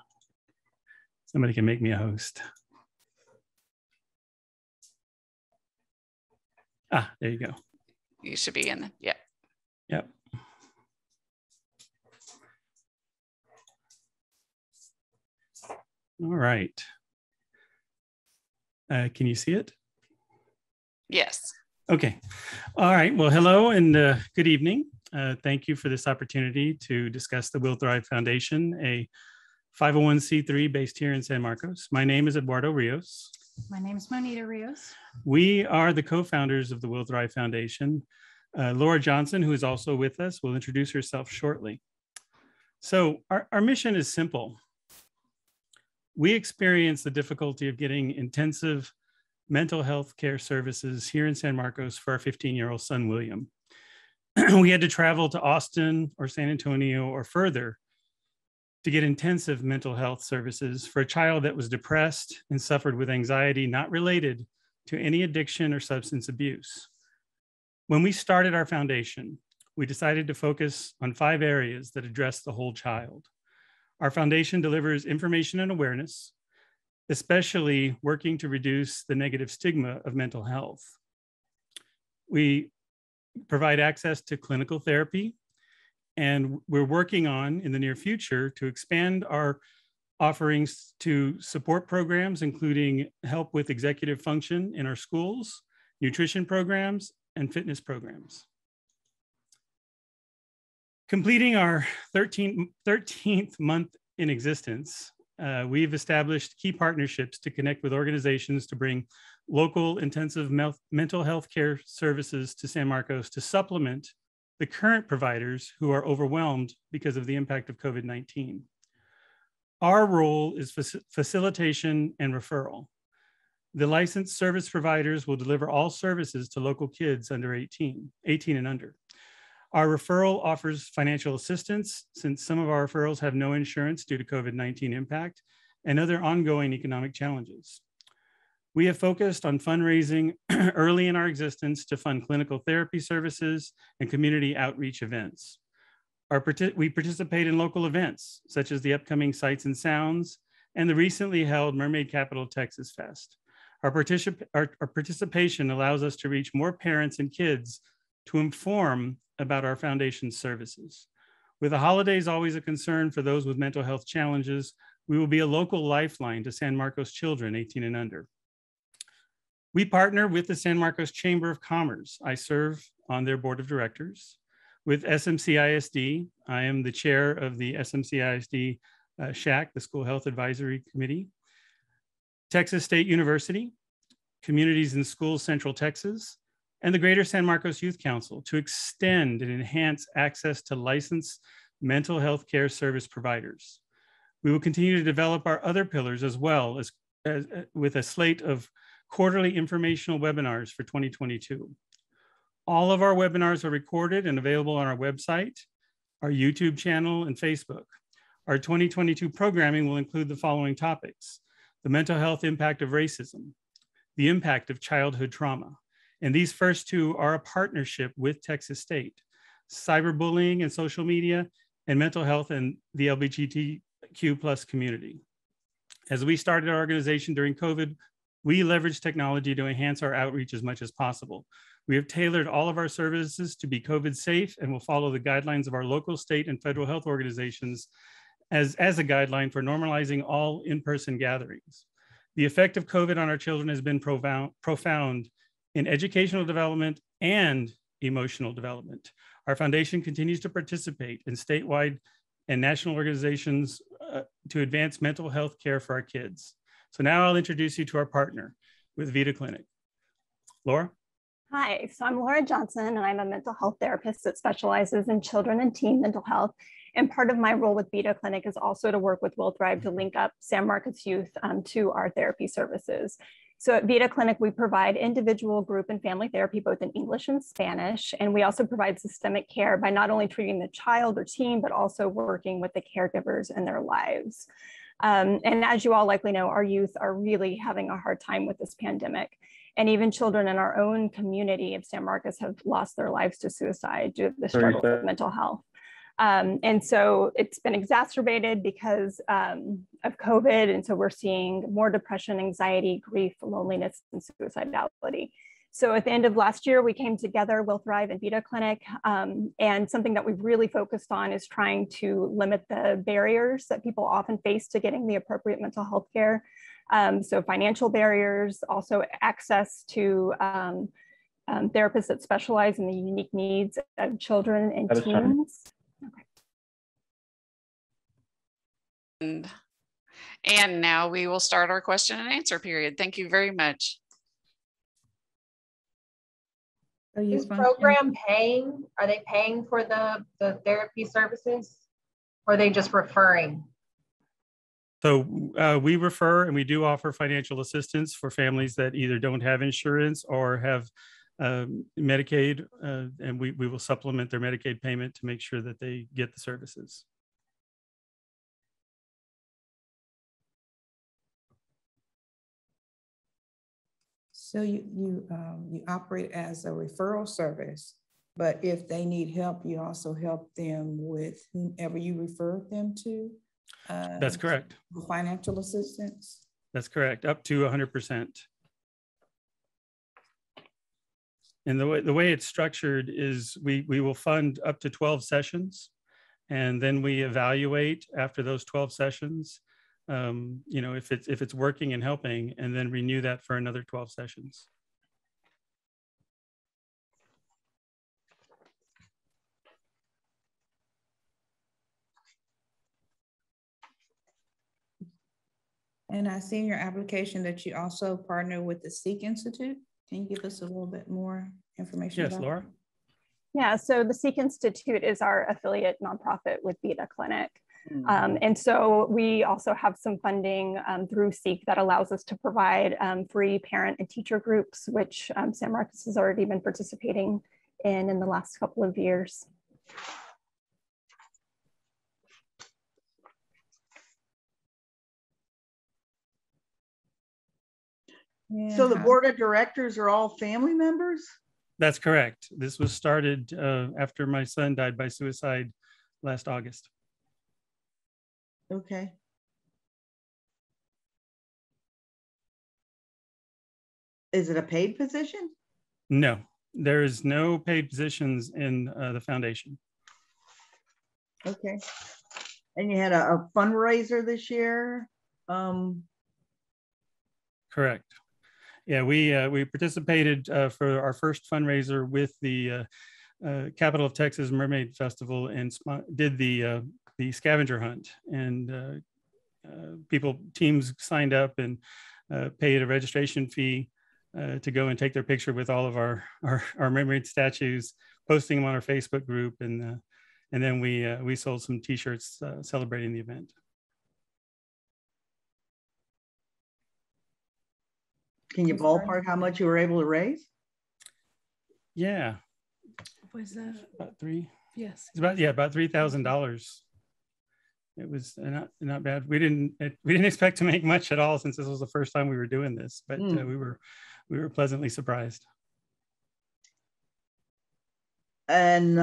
somebody can make me a host. Ah, there you go. You should be in, yeah. Yep. All right. Can you see it? Yes. Okay. All right. Well, hello and good evening. Thank you for this opportunity to discuss the Will Thrive Foundation, a 501c3 based here in San Marcos. My name is Eduardo Rios. My name is Monita Rios. We are the co-founders of the Will Thrive Foundation. Laura Johnson, who is also with us, will introduce herself shortly. So our mission is simple. We experience the difficulty of getting intensive mental health care services here in San Marcos for our 15-year-old son, William. We had to travel to Austin or San Antonio or further to get intensive mental health services for a child that was depressed and suffered with anxiety not related to any addiction or substance abuse. When we started our foundation, we decided to focus on 5 areas that address the whole child. Our foundation delivers information and awareness, especially working to reduce the negative stigma of mental health. We provide access to clinical therapy, and we're working on, in the near future, to expand our offerings to support programs, including help with executive function in our schools, nutrition programs, and fitness programs. Completing our 13th month in existence, we've established key partnerships to connect with organizations to bring local intensive mental health care services to San Marcos to supplement the current providers who are overwhelmed because of the impact of COVID-19. Our role is facilitation and referral. The licensed service providers will deliver all services to local kids under 18 and under. Our referral offers financial assistance, since some of our referrals have no insurance due to COVID-19 impact and other ongoing economic challenges. We have focused on fundraising early in our existence to fund clinical therapy services and community outreach events. We participate in local events, such as the upcoming Sights and Sounds and the recently held Mermaid Capital Texas Fest. Our participation allows us to reach more parents and kids to inform about our foundation's services. With the holidays always a concern for those with mental health challenges, we will be a local lifeline to San Marcos children 18 and under. We partner with the San Marcos Chamber of Commerce. I serve on their board of directors. With SMC-ISD, I am the chair of the SMC-ISD SHAC, the School Health Advisory Committee. Texas State University, Communities in Schools Central Texas, and the Greater San Marcos Youth Council to extend and enhance access to licensed mental health care service providers. We will continue to develop our other pillars as well as with a slate of quarterly informational webinars for 2022. All of our webinars are recorded and available on our website, our YouTube channel, and Facebook. Our 2022 programming will include the following topics: the mental health impact of racism, the impact of childhood trauma. And these first 2 are a partnership with Texas State: cyberbullying and social media, and mental health and the LGBTQ+ community. As we started our organization during COVID, we leveraged technology to enhance our outreach as much as possible. We have tailored all of our services to be COVID safe and will follow the guidelines of our local, state, and federal health organizations as a guideline for normalizing all in-person gatherings. The effect of COVID on our children has been profound in educational development and emotional development. Our foundation continues to participate in statewide and national organizations to advance mental health care for our kids. So now I'll introduce you to our partner with Vida Clinic. Laura? Hi, so I'm Laura Johnson, and I'm a mental health therapist that specializes in children and teen mental health. And part of my role with Vida Clinic is also to work with Will Thrive to link up San Marcos youth to our therapy services. So at Vida Clinic, we provide individual, group, and family therapy, both in English and Spanish. And we also provide systemic care by not only treating the child or teen, but also working with the caregivers in their lives. And as you all likely know, our youth are really having a hard time with this pandemic. And even children in our own community of San Marcos have lost their lives to suicide due to the struggle with mental health. And so it's been exacerbated because of COVID. And so we're seeing more depression, anxiety, grief, loneliness, and suicidality. So at the end of last year, we came together, Will Thrive and Vida Clinic. And something that we've really focused on is trying to limit the barriers that people often face to getting the appropriate mental health care. So financial barriers, also access to therapists that specialize in the unique needs of children and teens. Okay. And now we will start our question and answer period. Thank you very much. Is program paying? Are they paying for the therapy services, or are they just referring? So we refer, and we do offer financial assistance for families that either don't have insurance or have Medicaid, and we will supplement their Medicaid payment to make sure that they get the services. So you operate as a referral service, but if they need help, you also help them with whomever you refer them to? That's correct. Financial assistance? That's correct, up to 100%. And the way it's structured is we will fund up to 12 sessions, and then we evaluate after those 12 sessions, you know, if it's working and helping, and then renew that for another 12 sessions. And I see in your application that you also partner with the Seek Institute. Can you give us a little bit more information? Yes, Laura. Yeah, so the Seek Institute is our affiliate nonprofit with Vida Clinic. And so we also have some funding through Seek that allows us to provide free parent and teacher groups, which San Marcos has already been participating in the last couple of years. Yeah. So the board of directors are all family members? That's correct. This was started after my son died by suicide last August. Okay. Is it a paid position? No, there is no paid positions in the foundation. Okay. And you had a fundraiser this year? Correct. Yeah, we participated for our first fundraiser with the Capital of Texas Mermaid Festival and did the scavenger hunt, and teams signed up and paid a registration fee to go and take their picture with all of our mermaid statues, posting them on our Facebook group, and then we sold some T-shirts celebrating the event. Can you ballpark how much you were able to raise? Yeah. What was that? About three. Yes. It's about $3,000. It was not bad. We didn't expect to make much at all, since this was the first time we were doing this, but we were pleasantly surprised. And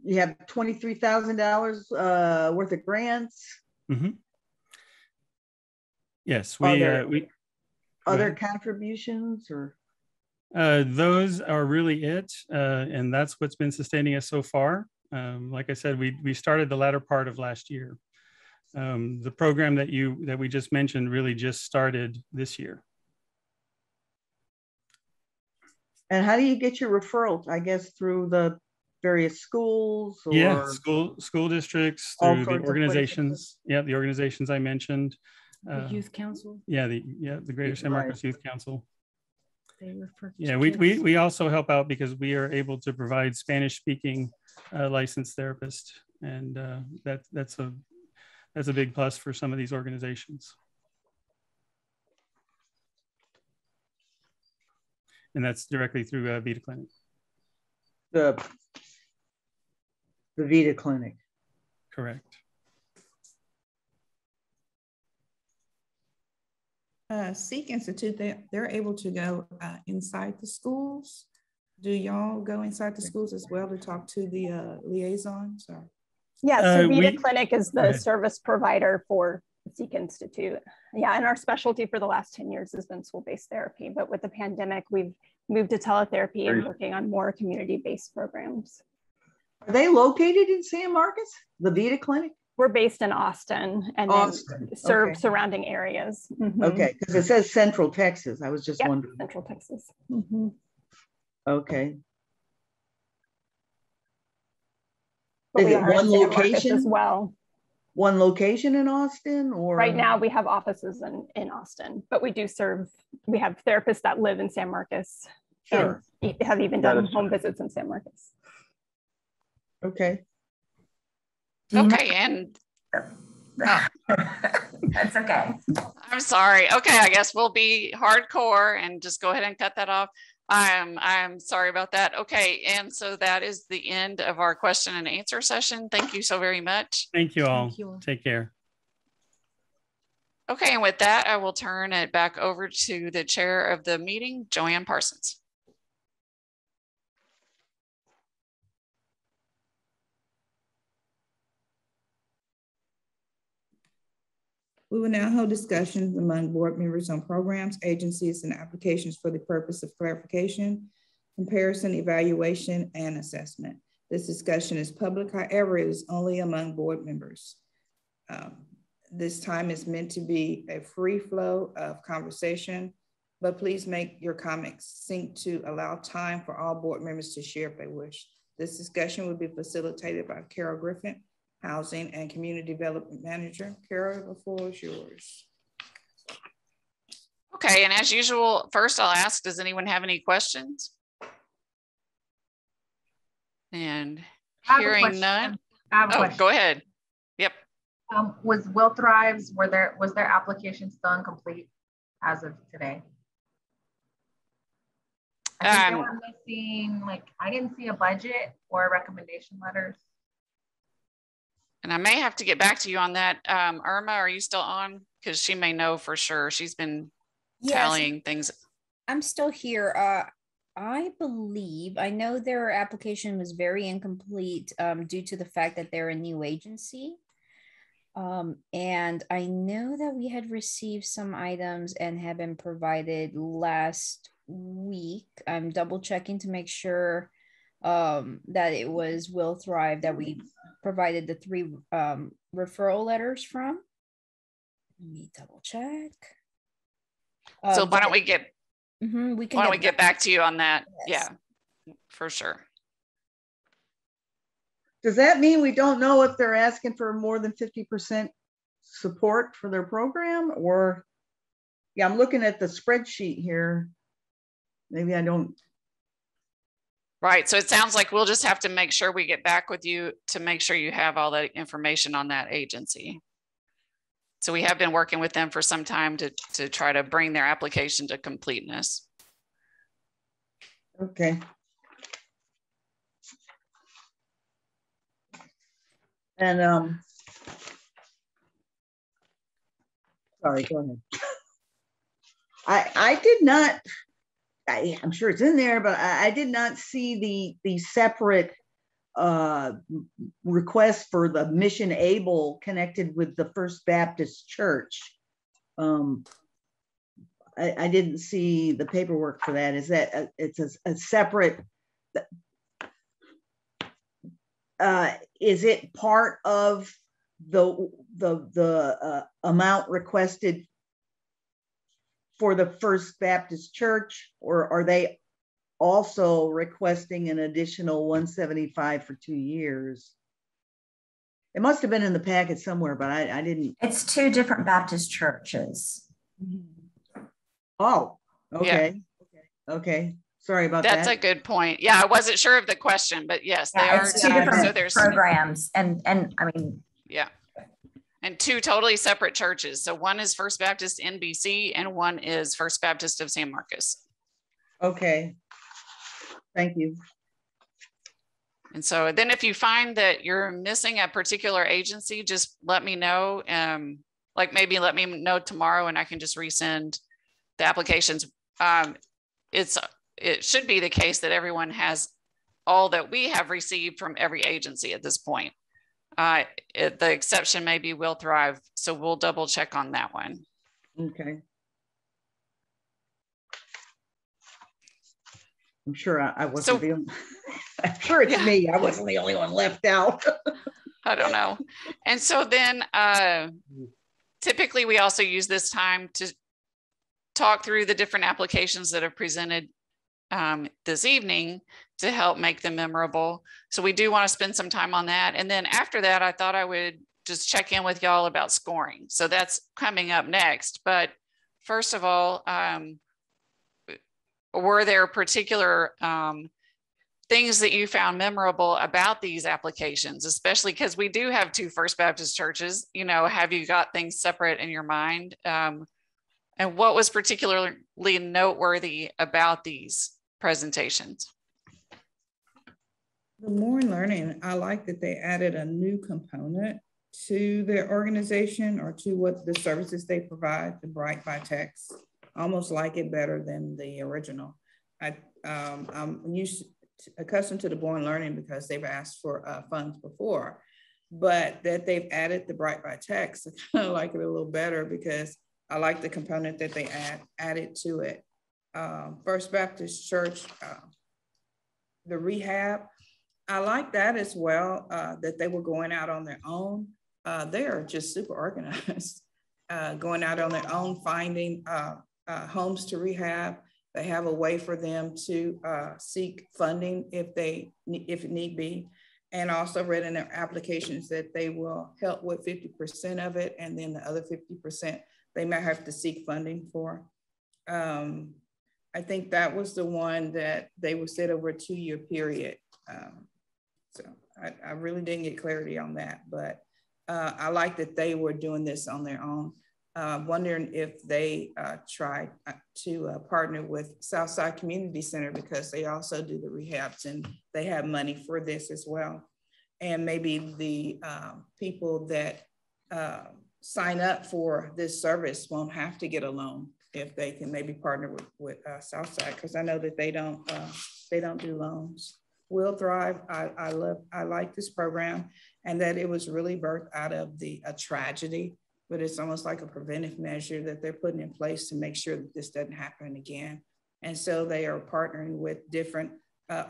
you have $23,000 worth of grants. Mm-hmm. Yes, other contributions, or those are really it, and that's what's been sustaining us so far. Like I said, we started the latter part of last year. The program that we just mentioned really just started this year. And how do you get your referrals? I guess through the various schools or yeah, school districts, through the organizations. Yeah, the organizations I mentioned. The youth council. Yeah, the Greater San Marcos Youth Council. They refer yeah, we also help out because we are able to provide Spanish speaking licensed therapists, and that's a big plus for some of these organizations. And that's directly through Vita Clinic. The Vita Clinic. Correct. Seek Institute, they're able to go inside the schools. Do y'all go inside the schools as well to talk to the liaisons? Or? Yeah, so Vita Clinic is the service provider for Seek Institute. Yeah, and our specialty for the last 10 years has been school-based therapy, but with the pandemic, we've moved to teletherapy and working on more community-based programs. Are they located in San Marcos, the Vita Clinic? We're based in Austin and then serve surrounding areas. Mm-hmm. Okay, because it says Central Texas. I was just wondering. Central Texas. Mm-hmm. Okay. But is it one location as well? One location in Austin, or? Right now we have offices in Austin, but we do we have therapists that live in San Marcos. Sure. And have even done home visits in San Marcos. Okay. Okay, and that's okay. I'm sorry. Okay, I guess we'll be hardcore and just go ahead and cut that off. I'm sorry about that. Okay, and so that is the end of our question and answer session. Thank you so very much. Thank you all. Take care. Okay, and with that, I will turn it back over to the chair of the meeting, Joanne Parsons. We will now hold discussions among board members on programs, agencies, and applications for the purpose of clarification, comparison, evaluation, and assessment. This discussion is public, however, it is only among board members. This time is meant to be a free flow of conversation, but please make your comments succinct to allow time for all board members to share if they wish. This discussion will be facilitated by Carol Griffin, Housing and Community Development Manager. Carol, the floor is yours. Okay, and as usual, first I'll ask, does anyone have any questions? And hearing none. Go ahead. Yep. Was Will Thrive's, was their application still incomplete as of today? I think they were missing, I didn't see a budget or recommendation letters. And I may have to get back to you on that. Irma, are you still on? Because she may know for sure. She's been tallying things. I'm still here. I believe, I know their application was very incomplete due to the fact that they're a new agency. And I know that we had received some items and have been provided last week. I'm double checking to make sure that it was Will Thrive that we provided the 3 referral letters from. Let me double check. So why don't we get why don't we get back to you on that? Yes. Yeah, for sure. Does that mean we don't know if they're asking for more than 50% support for their program? Or, yeah, I'm looking at the spreadsheet here. Maybe I don't. Right. So it sounds like we'll just have to make sure we get back with you to make sure you have all that information on that agency. So we have been working with them for some time to try to bring their application to completeness. Okay. And sorry, go ahead. I did not, I'm sure it's in there, but I did not see the separate request for the Mission Able connected with the First Baptist Church. I didn't see the paperwork for that. Is that it's a separate? Is it part of the amount requested for the First Baptist Church, or are they also requesting an additional 175 for 2 years. It must have been in the packet somewhere, but I didn't. It's 2 different Baptist churches. Oh, okay. Yeah. Okay. Sorry about that. That's a good point. Yeah, I wasn't sure of the question, but yes, they are it's 2 different so there's programs. And I mean, yeah. And 2 totally separate churches. So one is First Baptist NBC and one is First Baptist of San Marcos. Okay. Thank you. And so then if you find that you're missing a particular agency, just let me know. Like maybe let me know tomorrow and I can just resend the applications. It should be the case that everyone has all that we have received from every agency at this point. The exception may be Will Thrive. So we'll double check on that one. Okay. I'm sure I wasn't the only, I'm sure it's me. I wasn't the only one left out. I don't know. And so then typically we also use this time to talk through the different applications that are presented this evening to help make them memorable. So we do want to spend some time on that. And then after that, I thought I would just check in with y'all about scoring. So that's coming up next. But first of all, were there particular things that you found memorable about these applications, especially because we do have 2 First Baptist churches? You know, have you got things separate in your mind? And what was particularly noteworthy about these presentations? The More in Learning, I like that they added a new component to their organization or to what the services they provide, the Bright by Text. Almost like it better than the original. I'm accustomed to the Born Learning because they've asked for funds before, but that they've added the Bright by Text, I kind of like it a little better because I like the component that they added to it. First Baptist Church, the rehab, I like that as well, that they were going out on their own. They are just super organized, going out on their own, finding homes to rehab. They have a way for them to seek funding if it need be. And also read in their applications that they will help with 50% of it. And then the other 50% they might have to seek funding for. I think that was the one that they were set over a 2-year period. So I really didn't get clarity on that, but I like that they were doing this on their own. Wondering if they tried to partner with Southside Community Center because they also do the rehabs and they have money for this as well. And maybe the people that sign up for this service won't have to get a loan if they can maybe partner with Southside, because I know that they don't do loans. Will Thrive, I like this program, and that it was really birthed out of a tragedy, but it's almost like a preventive measure that they're putting in place to make sure that this doesn't happen again. And so they are partnering with different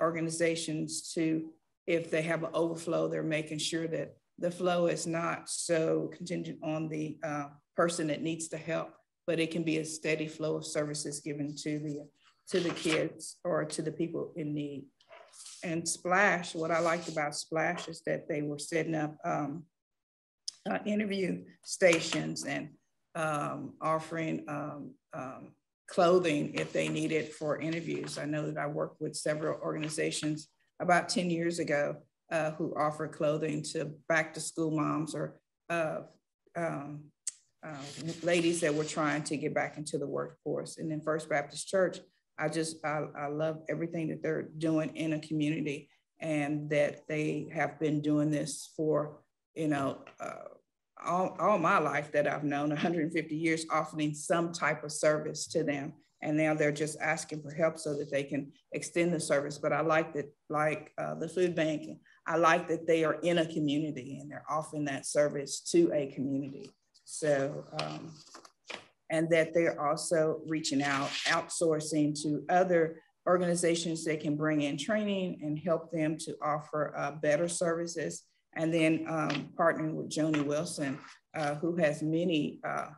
organizations to, if they have an overflow, they're making sure that the flow is not so contingent on the person that needs the help, but it can be a steady flow of services given to the kids or to the people in need. And Splash, what I liked about Splash is that they were setting up interview stations and offering clothing if they need it for interviews. I know that I worked with several organizations about 10 years ago who offer clothing to back to school moms or ladies that were trying to get back into the workforce. And then First Baptist Church, I love everything that they're doing in a community, and that they have been doing this for, all my life that I've known, 150 years, offering some type of service to them. And now they're just asking for help so that they can extend the service. But I like that, like the food bank, I like that they are in a community and they're offering that service to a community. So, and that they're also reaching out, outsourcing to other organizations that can bring in training and help them to offer better services. And then partnering with Joni Wilson, who has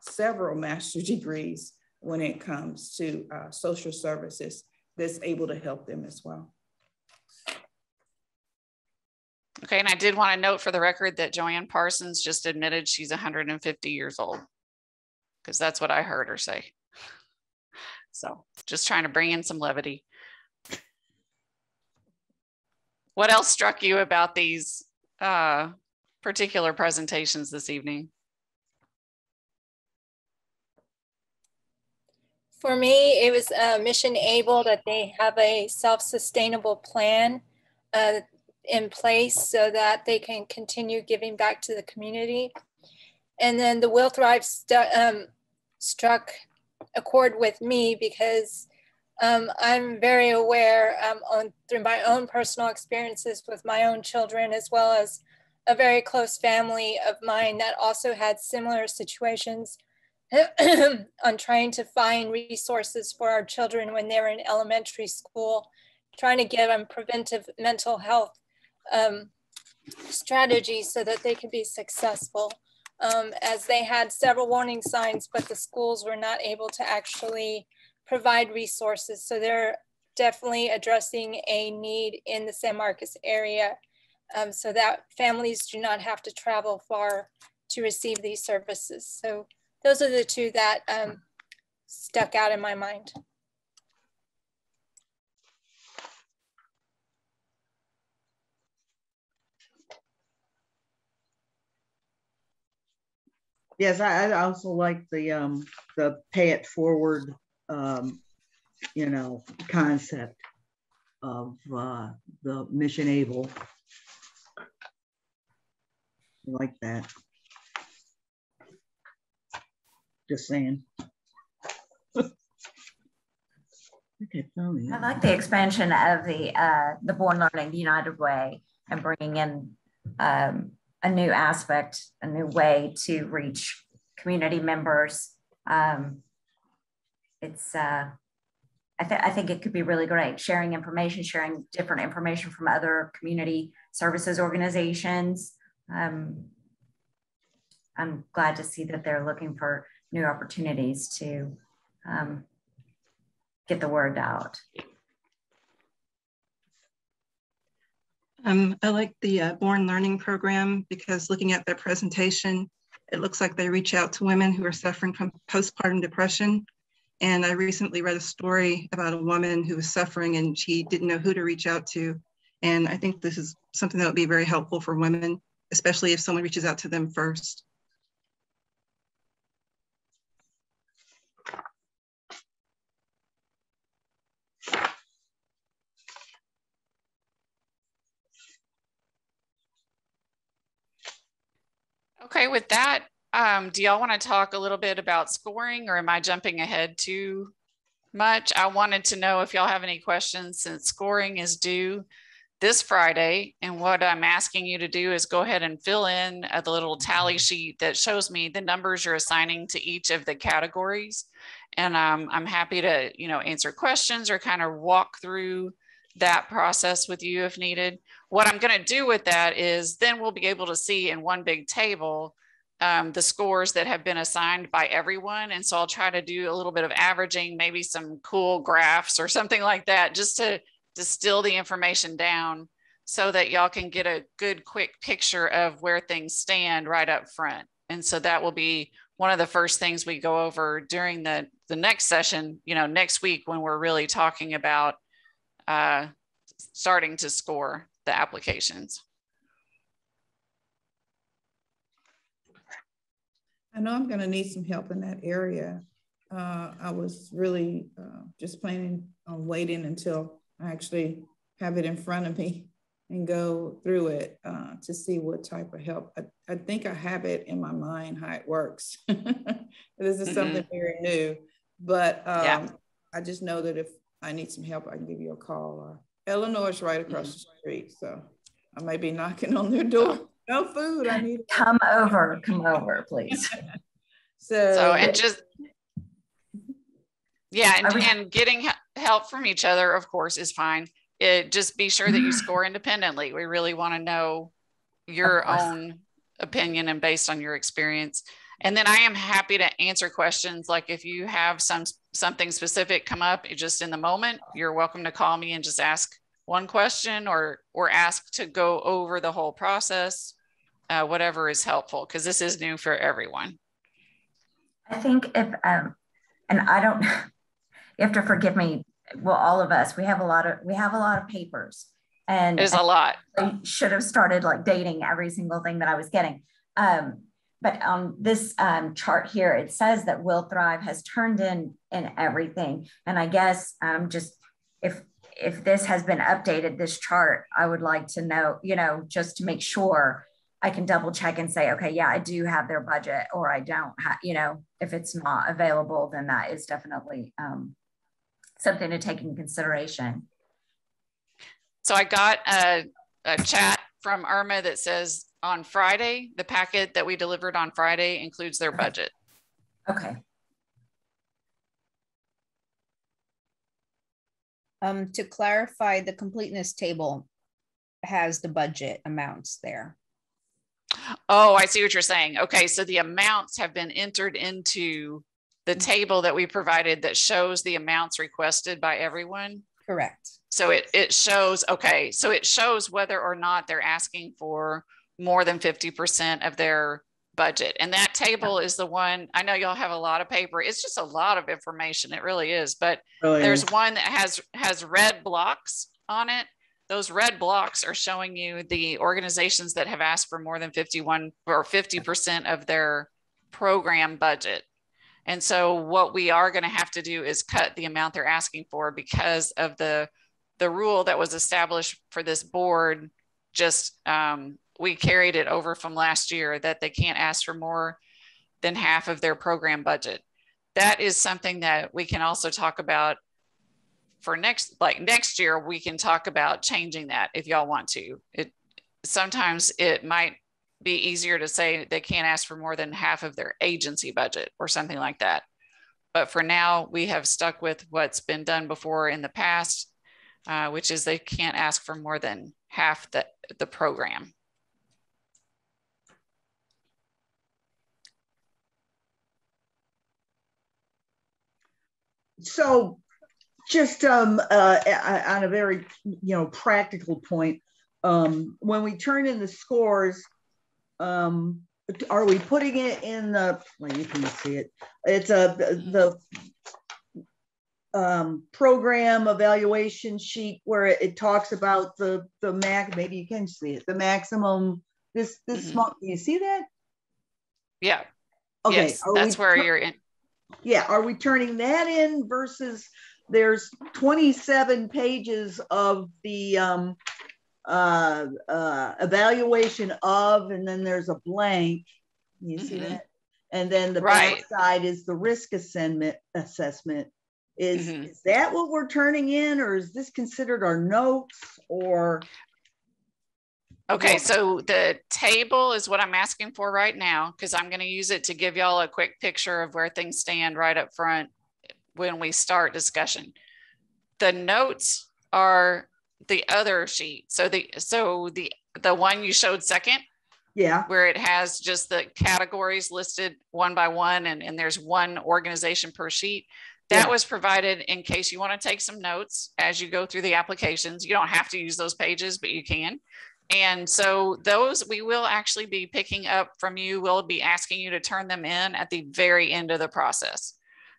several master's degrees when it comes to social services. that's able to help them as well. Okay, and I did want to note for the record that Joanne Parsons just admitted she's 150 years old, because that's what I heard her say. So just trying to bring in some levity. What else struck you about these particular presentations this evening? For me, it was Mission Able, that they have a self-sustainable plan in place so that they can continue giving back to the community. And then the Will Thrive struck a chord with me because I'm very aware through my own personal experiences with my own children, as well as a very close family of mine that also had similar situations on trying to find resources for our children when they were in elementary school, trying to give them preventive mental health strategies so that they could be successful, as they had several warning signs, but the schools were not able to actually provide resources. So they're definitely addressing a need in the San Marcos area, so that families do not have to travel far to receive these services. So those are the two that stuck out in my mind. Yes, I also like the pay it forward, you know, concept of the Mission Able. I like that. Just saying. I like the expansion of the Born Learning United Way and bringing in a new aspect, a new way to reach community members. It's I think it could be really great, sharing information, sharing different information from other community services organizations. I'm glad to see that they're looking for new opportunities to get the word out. I like the Born Learning program because looking at their presentation, it looks like they reach out to women who are suffering from postpartum depression. And I recently read a story about a woman who was suffering and she didn't know who to reach out to. And I think this is something that would be very helpful for women, especially if someone reaches out to them first. Okay, with that, do y'all want to talk a little bit about scoring, or am I jumping ahead too much? I wanted to know if y'all have any questions, since scoring is due this Friday. And what I'm asking you to do is go ahead and fill in the little tally sheet that shows me the numbers you're assigning to each of the categories. And I'm happy to, you know, answer questions or kind of walk through that process with you if needed. What I'm going to do with that is then we'll be able to see in one big table the scores that have been assigned by everyone. And so I'll try to do a little bit of averaging, maybe some cool graphs or something like that, just to distill the information down so that y'all can get a good quick picture of where things stand right up front. And so that will be one of the first things we go over during the next session, you know, next week, when we're really talking about starting to score the applications. I know I'm going to need some help in that area. I was really just planning on waiting until I actually have it in front of me and go through it to see what type of help. I think I have it in my mind how it works. This is something very new, but I just know that if I need some help, I can give you a call. Eleanor is right across the street, so I may be knocking on their door. No food, I need come over, please. So and just and getting help from each other, of course, is fine. Just be sure that you score independently. We really want to know your own opinion and based on your experience. And then I am happy to answer questions. Like if you have something specific come up just in the moment, you're welcome to call me and just ask one question or ask to go over the whole process, whatever is helpful, because this is new for everyone. I think if, and I don't, you have to forgive me. Well, all of us, we have a lot of papers, and there's a lot. I should have started like dating every single thing that I was getting. But on this chart here, it says that Will Thrive has turned in everything. And I guess just if this has been updated, this chart, I would like to know, just to make sure I can double check and say, okay, yeah, I do have their budget, or I don't have, if it's not available, then that is definitely something to take in consideration. So I got a chat from Irma that says on Friday, the packet that we delivered on Friday includes their budget. Okay. To clarify, the completeness table has the budget amounts there. Oh, I see what you're saying. Okay, so the amounts have been entered into the table that we provided that shows the amounts requested by everyone. Correct. So it shows, okay, so it shows whether or not they're asking for more than 50% of their budget. And that table is the one, I know y'all have a lot of paper. It's just a lot of information. It really is. But there's one that has red blocks on it. Those red blocks are showing you the organizations that have asked for more than 51 or 50% of their program budget. And so what we are going to have to do is cut the amount they're asking for because of the rule that was established for this board. Just we carried it over from last year that they can't ask for more than half of their program budget. That is something that we can also talk about for next year. We can talk about changing that if y'all want to. Sometimes it might be easier to say they can't ask for more than half of their agency budget or something like that. But for now, we have stuck with what's been done before in the past, which is they can't ask for more than half the program. So just on a very, practical point, when we turn in the scores, are we putting it in the, well, you can see it. It's the program evaluation sheet where it talks about the max, maybe you can see it, the maximum, this small, do you see that? Yeah. Okay. Yes, that's where you're in. Yeah. Are we turning that in versus there's 27 pages of the evaluation of, and then there's a blank. You see that? And then the back side is the risk assessment. Is that what we're turning in, or is this considered our notes, or? Okay, so the table is what I'm asking for right now, because I'm going to use it to give y'all a quick picture of where things stand right up front when we start discussion. The notes are the other sheet. So the one you showed second, yeah, where it has just the categories listed one by one, and there's one organization per sheet. That was provided in case you want to take some notes as you go through the applications. You don't have to use those pages, but you can. And so those we will actually be picking up from you. We'll be asking you to turn them in at the very end of the process.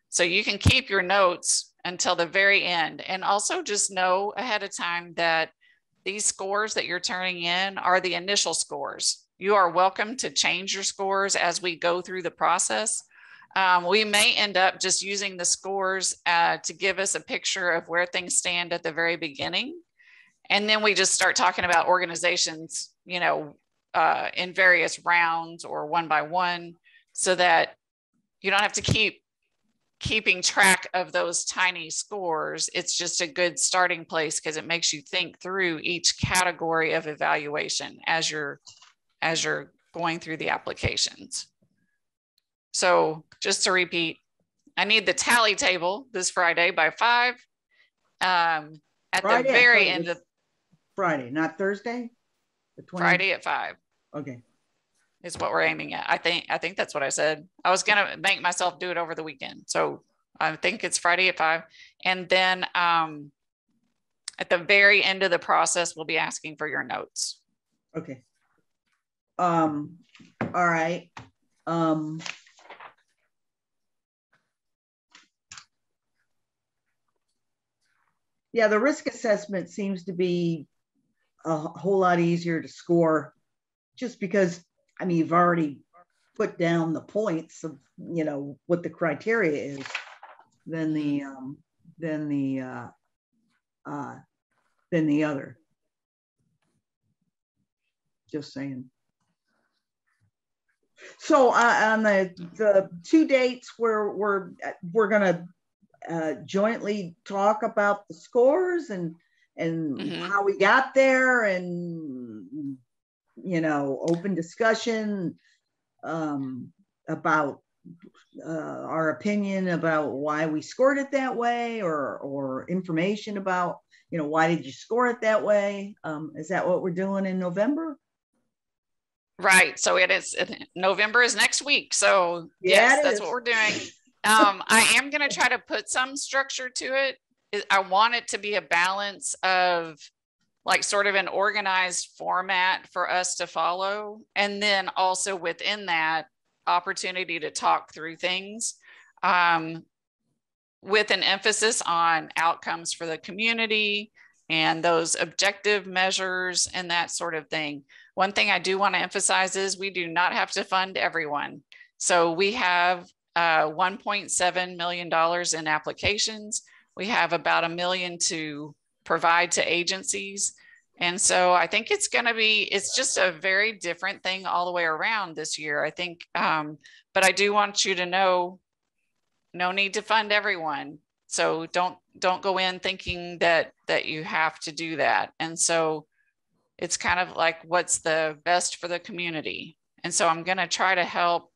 So you can keep your notes until the very end. And also just know ahead of time that these scores that you're turning in are the initial scores. You are welcome to change your scores as we go through the process. We may end up just using the scores to give us a picture of where things stand at the very beginning. And then we just start talking about organizations, in various rounds or one by one, so that you don't have to keeping track of those tiny scores. It's just a good starting place because it makes you think through each category of evaluation as you're going through the applications. So just to repeat, I need the tally table this Friday by 5. At Friday, the very end of Friday, not Thursday. Friday at 5. Okay. is what we're aiming at. I think that's what I said. I was going to make myself do it over the weekend. So I think it's Friday at 5. And then at the very end of the process, we'll be asking for your notes. Okay. All right. Yeah, the risk assessment seems to be a whole lot easier to score just because, I mean, you've already put down the points of, you know, what the criteria is than the other. Just saying. So on the 2 dates where we're gonna jointly talk about the scores and how we got there, and you know, open discussion about our opinion about why we scored it that way, or information about, you know, why did you score it that way? Is that what we're doing in November? Right. So November is next week. So yes, that's what we're doing. I am going to try to put some structure to it. I want it to be a balance of like sort of an organized format for us to follow. And then also within that, opportunity to talk through things with an emphasis on outcomes for the community and those objective measures and that sort of thing. One thing I do want to emphasize is we do not have to fund everyone. So we have $1.7 million in applications. We have about $1 million to provide to agencies. And so I think it's just a very different thing all the way around this year, I think. But I do want you to know, no need to fund everyone. So don't go in thinking that you have to do that. And so it's kind of like, what's the best for the community? And so I'm going to try to help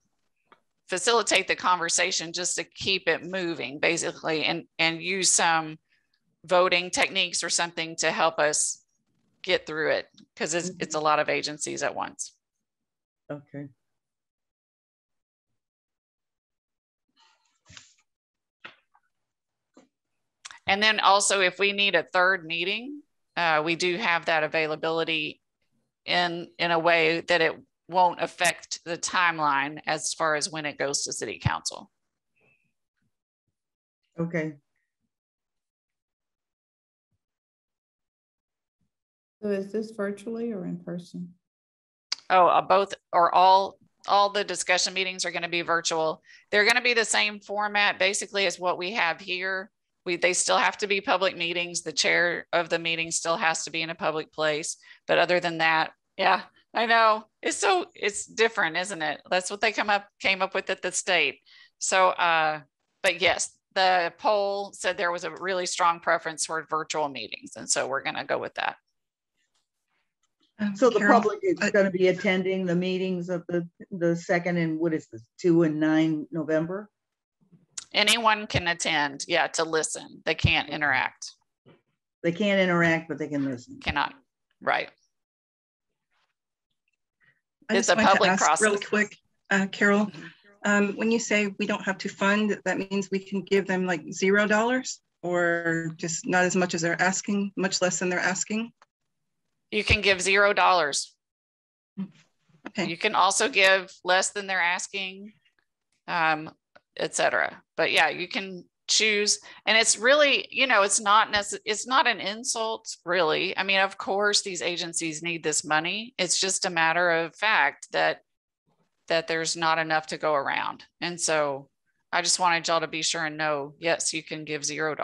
facilitate the conversation just to keep it moving, basically, and use some voting techniques or something to help us get through it, because it's a lot of agencies at once. Okay. And then also, if we need a third meeting, we do have that availability in a way that it won't affect the timeline as far as when it goes to City Council. Okay. So is this virtually or in person? Oh, both or all the discussion meetings are going to be virtual. They're going to be the same format basically as what we have here. They still have to be public meetings. The chair of the meeting still has to be in a public place. But other than that, yeah, I know it's different, isn't it? That's what they came up with at the state. So, but yes, the poll said there was a really strong preference for virtual meetings. And so we're going to go with that. So the public is going to be attending the meetings of the 2nd and what is this, 2 and 9 November? Anyone can attend, yeah, to listen. They can't interact. They can't interact, but they can listen. Cannot, right. It's a public process. Real quick, Carol, when you say we don't have to fund, that means we can give them like $0 or just not as much as they're asking, much less than they're asking? You can give $0. Okay. You can also give less than they're asking, etc. But yeah, you can choose, and it's really, you know, it's not an insult, really. I mean, of course, these agencies need this money. It's just a matter of fact that there's not enough to go around, and so I just wanted y'all to be sure and know, yes, you can give $0.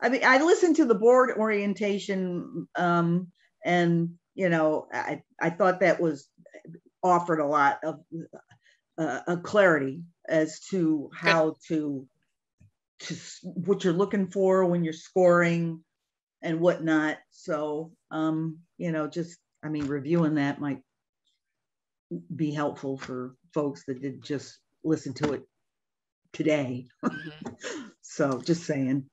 I mean, I listened to the board orientation, and you know, I thought that was offered a lot of clarity as to how to what you're looking for when you're scoring and whatnot. So, you know, just, I mean, reviewing that might be helpful for folks that did just listen to it today. So just saying.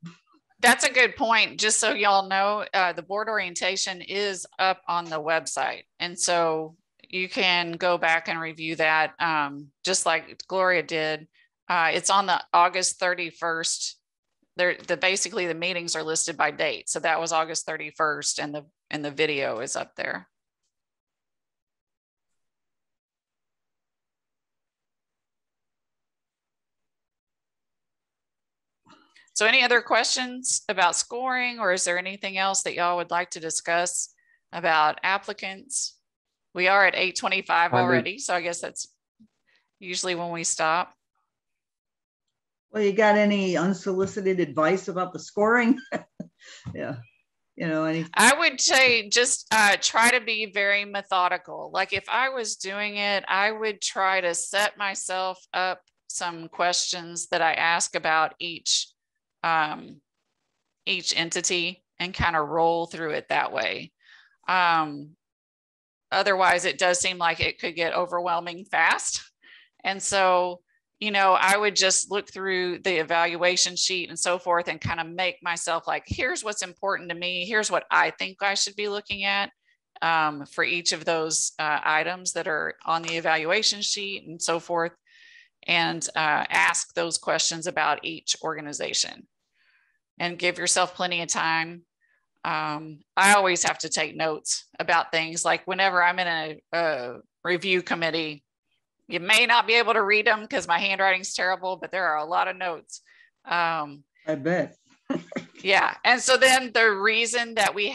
That's a good point. Just so y'all know, the board orientation is up on the website. And so you can go back and review that just like Gloria did. It's on the August 31st. Basically the meetings are listed by date. So that was August 31st and the video is up there. So any other questions about scoring, or is there anything else that y'all would like to discuss about applicants? We are at 8:25 already, so I guess that's usually when we stop. Well, you got any unsolicited advice about the scoring? Yeah, you know, I would say just try to be very methodical. Like if I was doing it, I would try to set myself up some questions that I ask about each entity and kind of roll through it that way. Otherwise, it does seem like it could get overwhelming fast. And so, you know, I would just look through the evaluation sheet and so forth and kind of make myself like, here's what's important to me. Here's what I think I should be looking at for each of those items that are on the evaluation sheet and so forth. And ask those questions about each organization and give yourself plenty of time. I always have to take notes about things. Like whenever I'm in a review committee, you may not be able to read them because my handwriting's terrible, but there are a lot of notes. I bet. Yeah. And so then the reason that we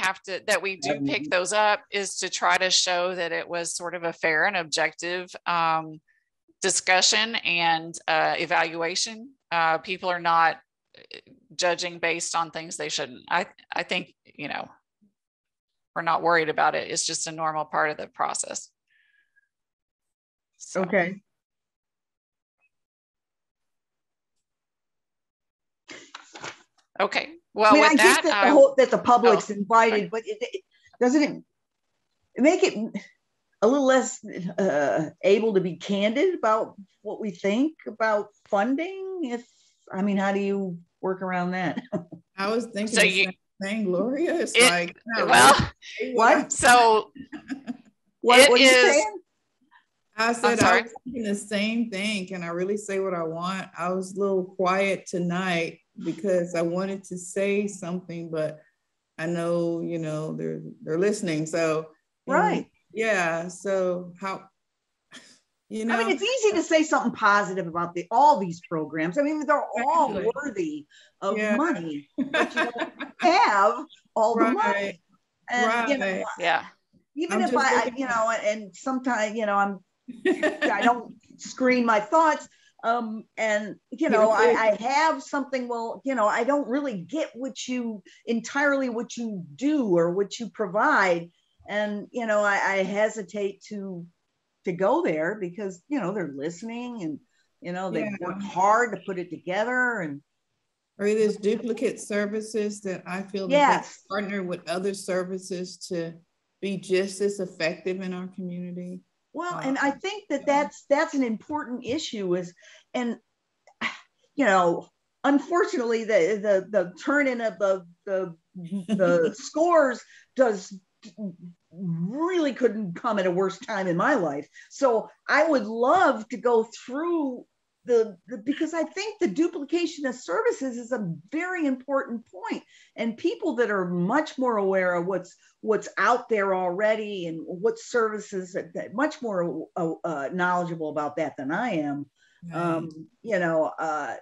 do pick those up is to try to show that it was sort of a fair and objective discussion and evaluation. People are not judging based on things they shouldn't. I think, you know, we're not worried about it. It's just a normal part of the process. So. Okay. Okay. Well, I mean, with I that, get that the public's invited, but doesn't it make it a little less able to be candid about what we think about funding? I mean, how do you work around that? I was thinking the same thing, Gloria. It's like, what? So what are you saying? I said I was thinking the same thing. Can I really say what I want? I was a little quiet tonight because I wanted to say something, but I know, you know, they're listening. So right. Yeah. So how, you know, I mean, it's easy to say something positive about all these programs. I mean, they're all worthy of money, but you don't have all the money. And you know, even if you know, and sometimes, you know, I don't screen my thoughts. And you know, I have something, well, you know, I don't really get entirely what you do or what you provide. And, you know, I hesitate to go there because, you know, they're listening and, you know, they work hard to put it together. And or there's duplicate services that I feel that they partner with other services to be just as effective in our community. Well, and I think that's an important issue and, you know, unfortunately the turn-in of the scores really couldn't come at a worse time in my life. So I would love to go through because I think the duplication of services is a very important point, and people that are much more aware of what's out there already and what services that much more knowledgeable about that than I am. You know,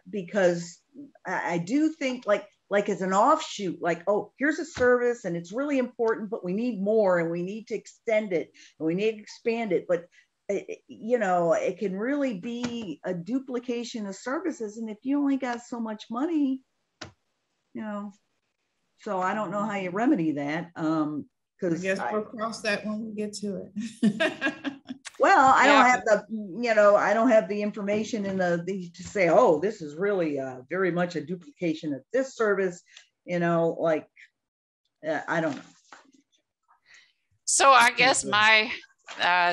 because I do think like as an offshoot, like, oh, here's a service and it's really important, but we need more and we need to extend it and we need to expand it. But, you know, it can really be a duplication of services. And if you only got so much money, you know, so I don't know how you remedy that. Because I guess we'll cross that when we get to it. Well, I don't have I don't have the information in to say, oh, this is really very much a duplication of this service, you know, like, I don't know. So I guess my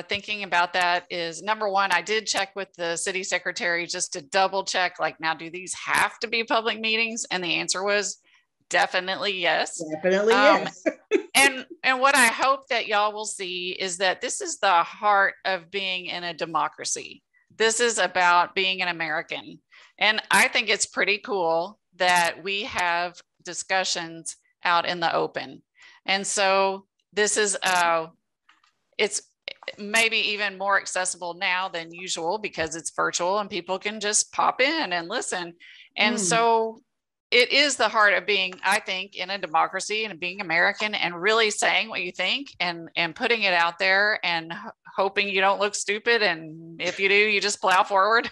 thinking about that is, number one, I did check with the city secretary just to double check, like, now, do these have to be public meetings? And the answer was Definitely yes. Definitely yes. and what I hope that y'all will see is that this is the heart of being in a democracy. This is about being an American. And I think it's pretty cool that we have discussions out in the open. And so this is, it's maybe even more accessible now than usual because it's virtual and people can just pop in and listen. And so it is the heart of being, I think, in a democracy and being American and really saying what you think and putting it out there and hoping you don't look stupid. And if you do, you just plow forward.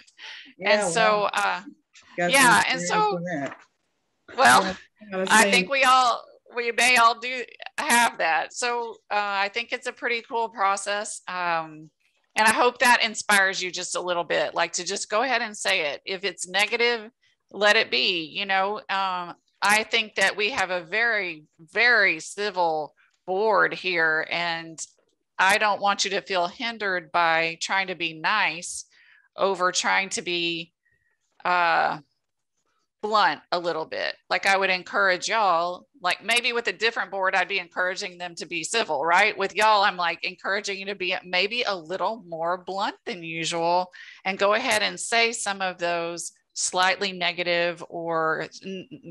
Yeah, and so, yeah. And so, well, I think we may all have that. So I think it's a pretty cool process. And I hope that inspires you just a little bit, like to just go ahead and say it. If it's negative, let it be. You know, I think that we have a very, very civil board here, and I don't want you to feel hindered by trying to be nice over trying to be blunt a little bit. Like I would encourage y'all, like maybe with a different board, I'd be encouraging them to be civil, right? With y'all, I'm like encouraging you to be maybe a little more blunt than usual and go ahead and say some of those slightly negative or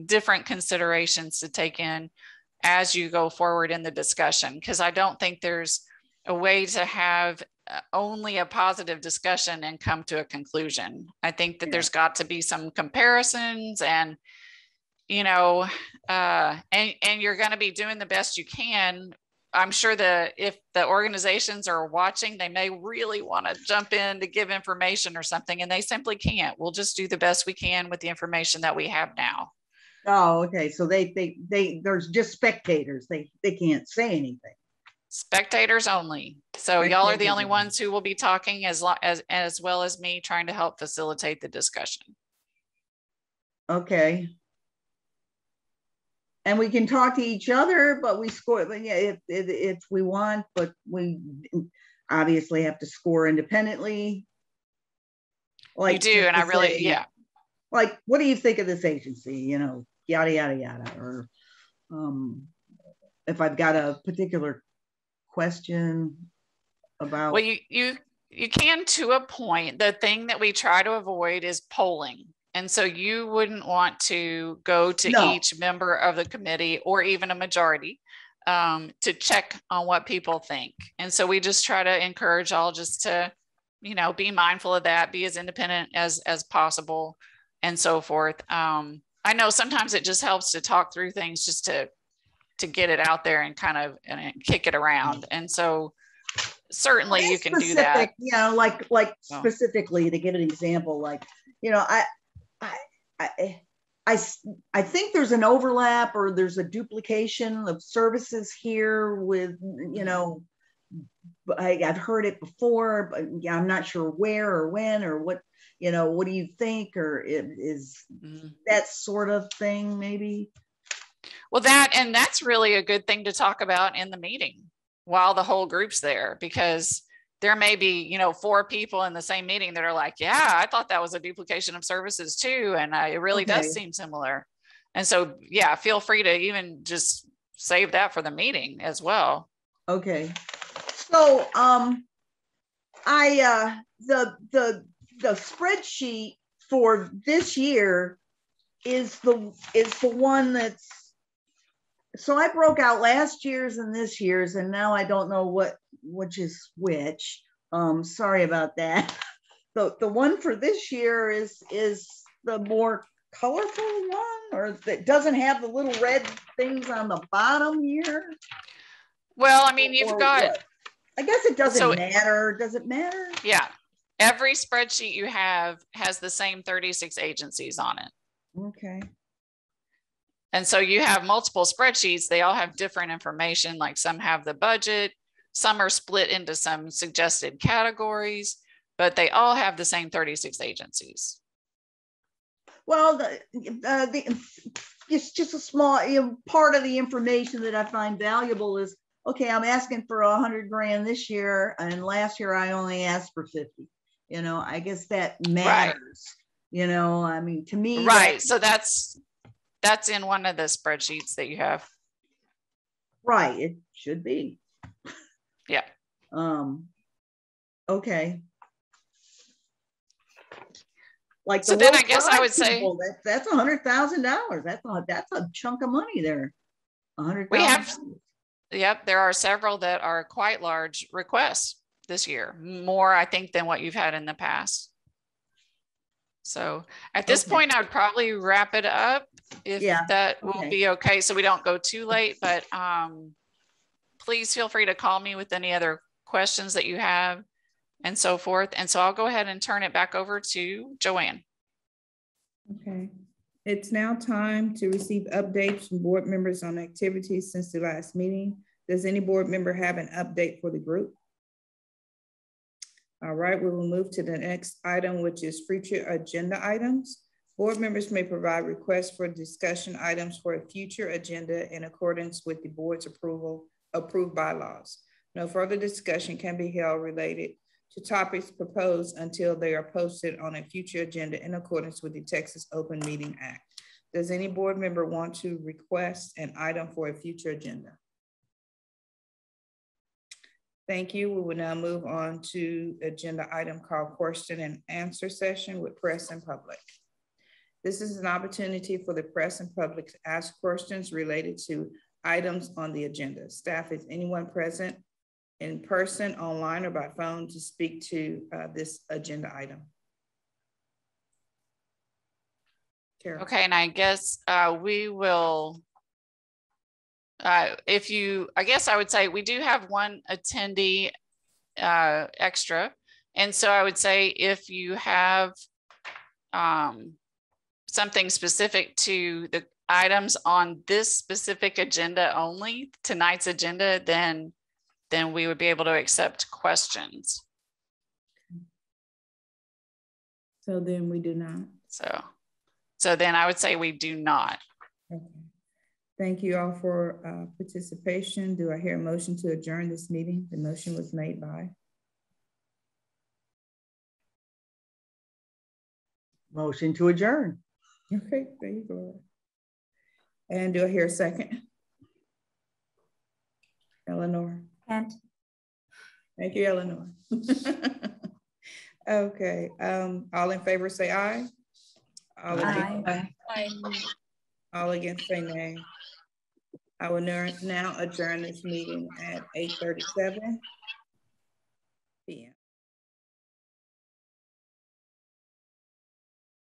different considerations to take in as you go forward in the discussion. Because I don't think there's a way to have only a positive discussion and come to a conclusion. I think that there's got to be some comparisons and, you know, and you're going to be doing the best you can. I'm sure that if the organizations are watching, they may really want to jump in to give information or something, and they simply can't. We'll just do the best we can with the information that we have now. Oh, okay. So there's just spectators. They can't say anything. Spectators only. So y'all are the only ones who will be talking as well as me trying to help facilitate the discussion. Okay. And we can talk to each other, but we score, yeah, if we want, but we obviously have to score independently. Like you do, and I really, yeah. Like, what do you think of this agency? You know, yada, yada, yada. Or if I've got a particular question about. Well, you can to a point. The thing that we try to avoid is polling. And so you wouldn't want to go to each member of the committee or even a majority to check on what people think. And so we just try to encourage all just to, you know, be mindful of that, be as independent as possible and so forth. I know sometimes it just helps to talk through things just to get it out there and kind of kick it around. And so certainly you can do that. You know, like specifically to give an example, like, you know, I think there's an overlap or there's a duplication of services here with, you know, I've heard it before, but yeah, I'm not sure where or when or what, you know, what do you think? Or is that sort of thing maybe? Well, that's really a good thing to talk about in the meeting while the whole group's there, because there may be, you know, 4 people in the same meeting that are like, yeah, I thought that was a duplication of services too. And it really does seem similar. And so, yeah, feel free to even just save that for the meeting as well. Okay. So the spreadsheet for this year is the one that's, so I broke out last year's and this year's, and now I don't know which is which. Sorry about that. The one for this year is the more colorful one, or that doesn't have the little red things on the bottom here. Well, I mean, you've got. What? I guess it doesn't matter. Does it matter? Yeah. Every spreadsheet you have has the same 36 agencies on it. Okay. And so you have multiple spreadsheets. They all have different information. Like some have the budget, some are split into some suggested categories, but they all have the same 36 agencies. Well, it's just a small part of the information that I find valuable is, okay, I'm asking for $100 grand this year, and last year I only asked for 50. You know, I guess that matters. Right. You know, I mean, to me, right. So that's That's in one of the spreadsheets that you have. Right, it should be. Yeah. Okay. Like so then I guess I would say that's $100,000. That's a chunk of money there. We have, yep, there are several that are quite large requests this year, more I think than what you've had in the past. So at this point, I would probably wrap it up if that will be okay. So we don't go too late, but please feel free to call me with any other questions that you have and so forth. And so I'll go ahead and turn it back over to Joanne. Okay. It's now time to receive updates from board members on activities since the last meeting. Does any board member have an update for the group? All right, we will move to the next item, which is future agenda items. Board members may provide requests for discussion items for a future agenda in accordance with the board's approved bylaws. No further discussion can be held related to topics proposed until they are posted on a future agenda in accordance with the Texas Open Meeting Act. Does any board member want to request an item for a future agenda? Thank you. We will now move on to agenda item called question and answer session with press and public. This is an opportunity for the press and public to ask questions related to items on the agenda. Staff, is anyone present in person, online, or by phone to speak to this agenda item? Carol. Okay, and I guess we will, I guess I would say we do have one attendee extra. And so I would say if you have something specific to the items on this specific agenda only, tonight's agenda, then we would be able to accept questions. So then we do not. So then I would say we do not. Okay. Thank you all for participation. Do I hear a motion to adjourn this meeting? The motion was made by. Motion to adjourn. Okay, there you go. And do I hear a second? Eleanor. And. Thank you, Eleanor. Okay, all in favor say aye. All against, Aye. all against say nay. I will now adjourn this meeting at 8:37 p.m.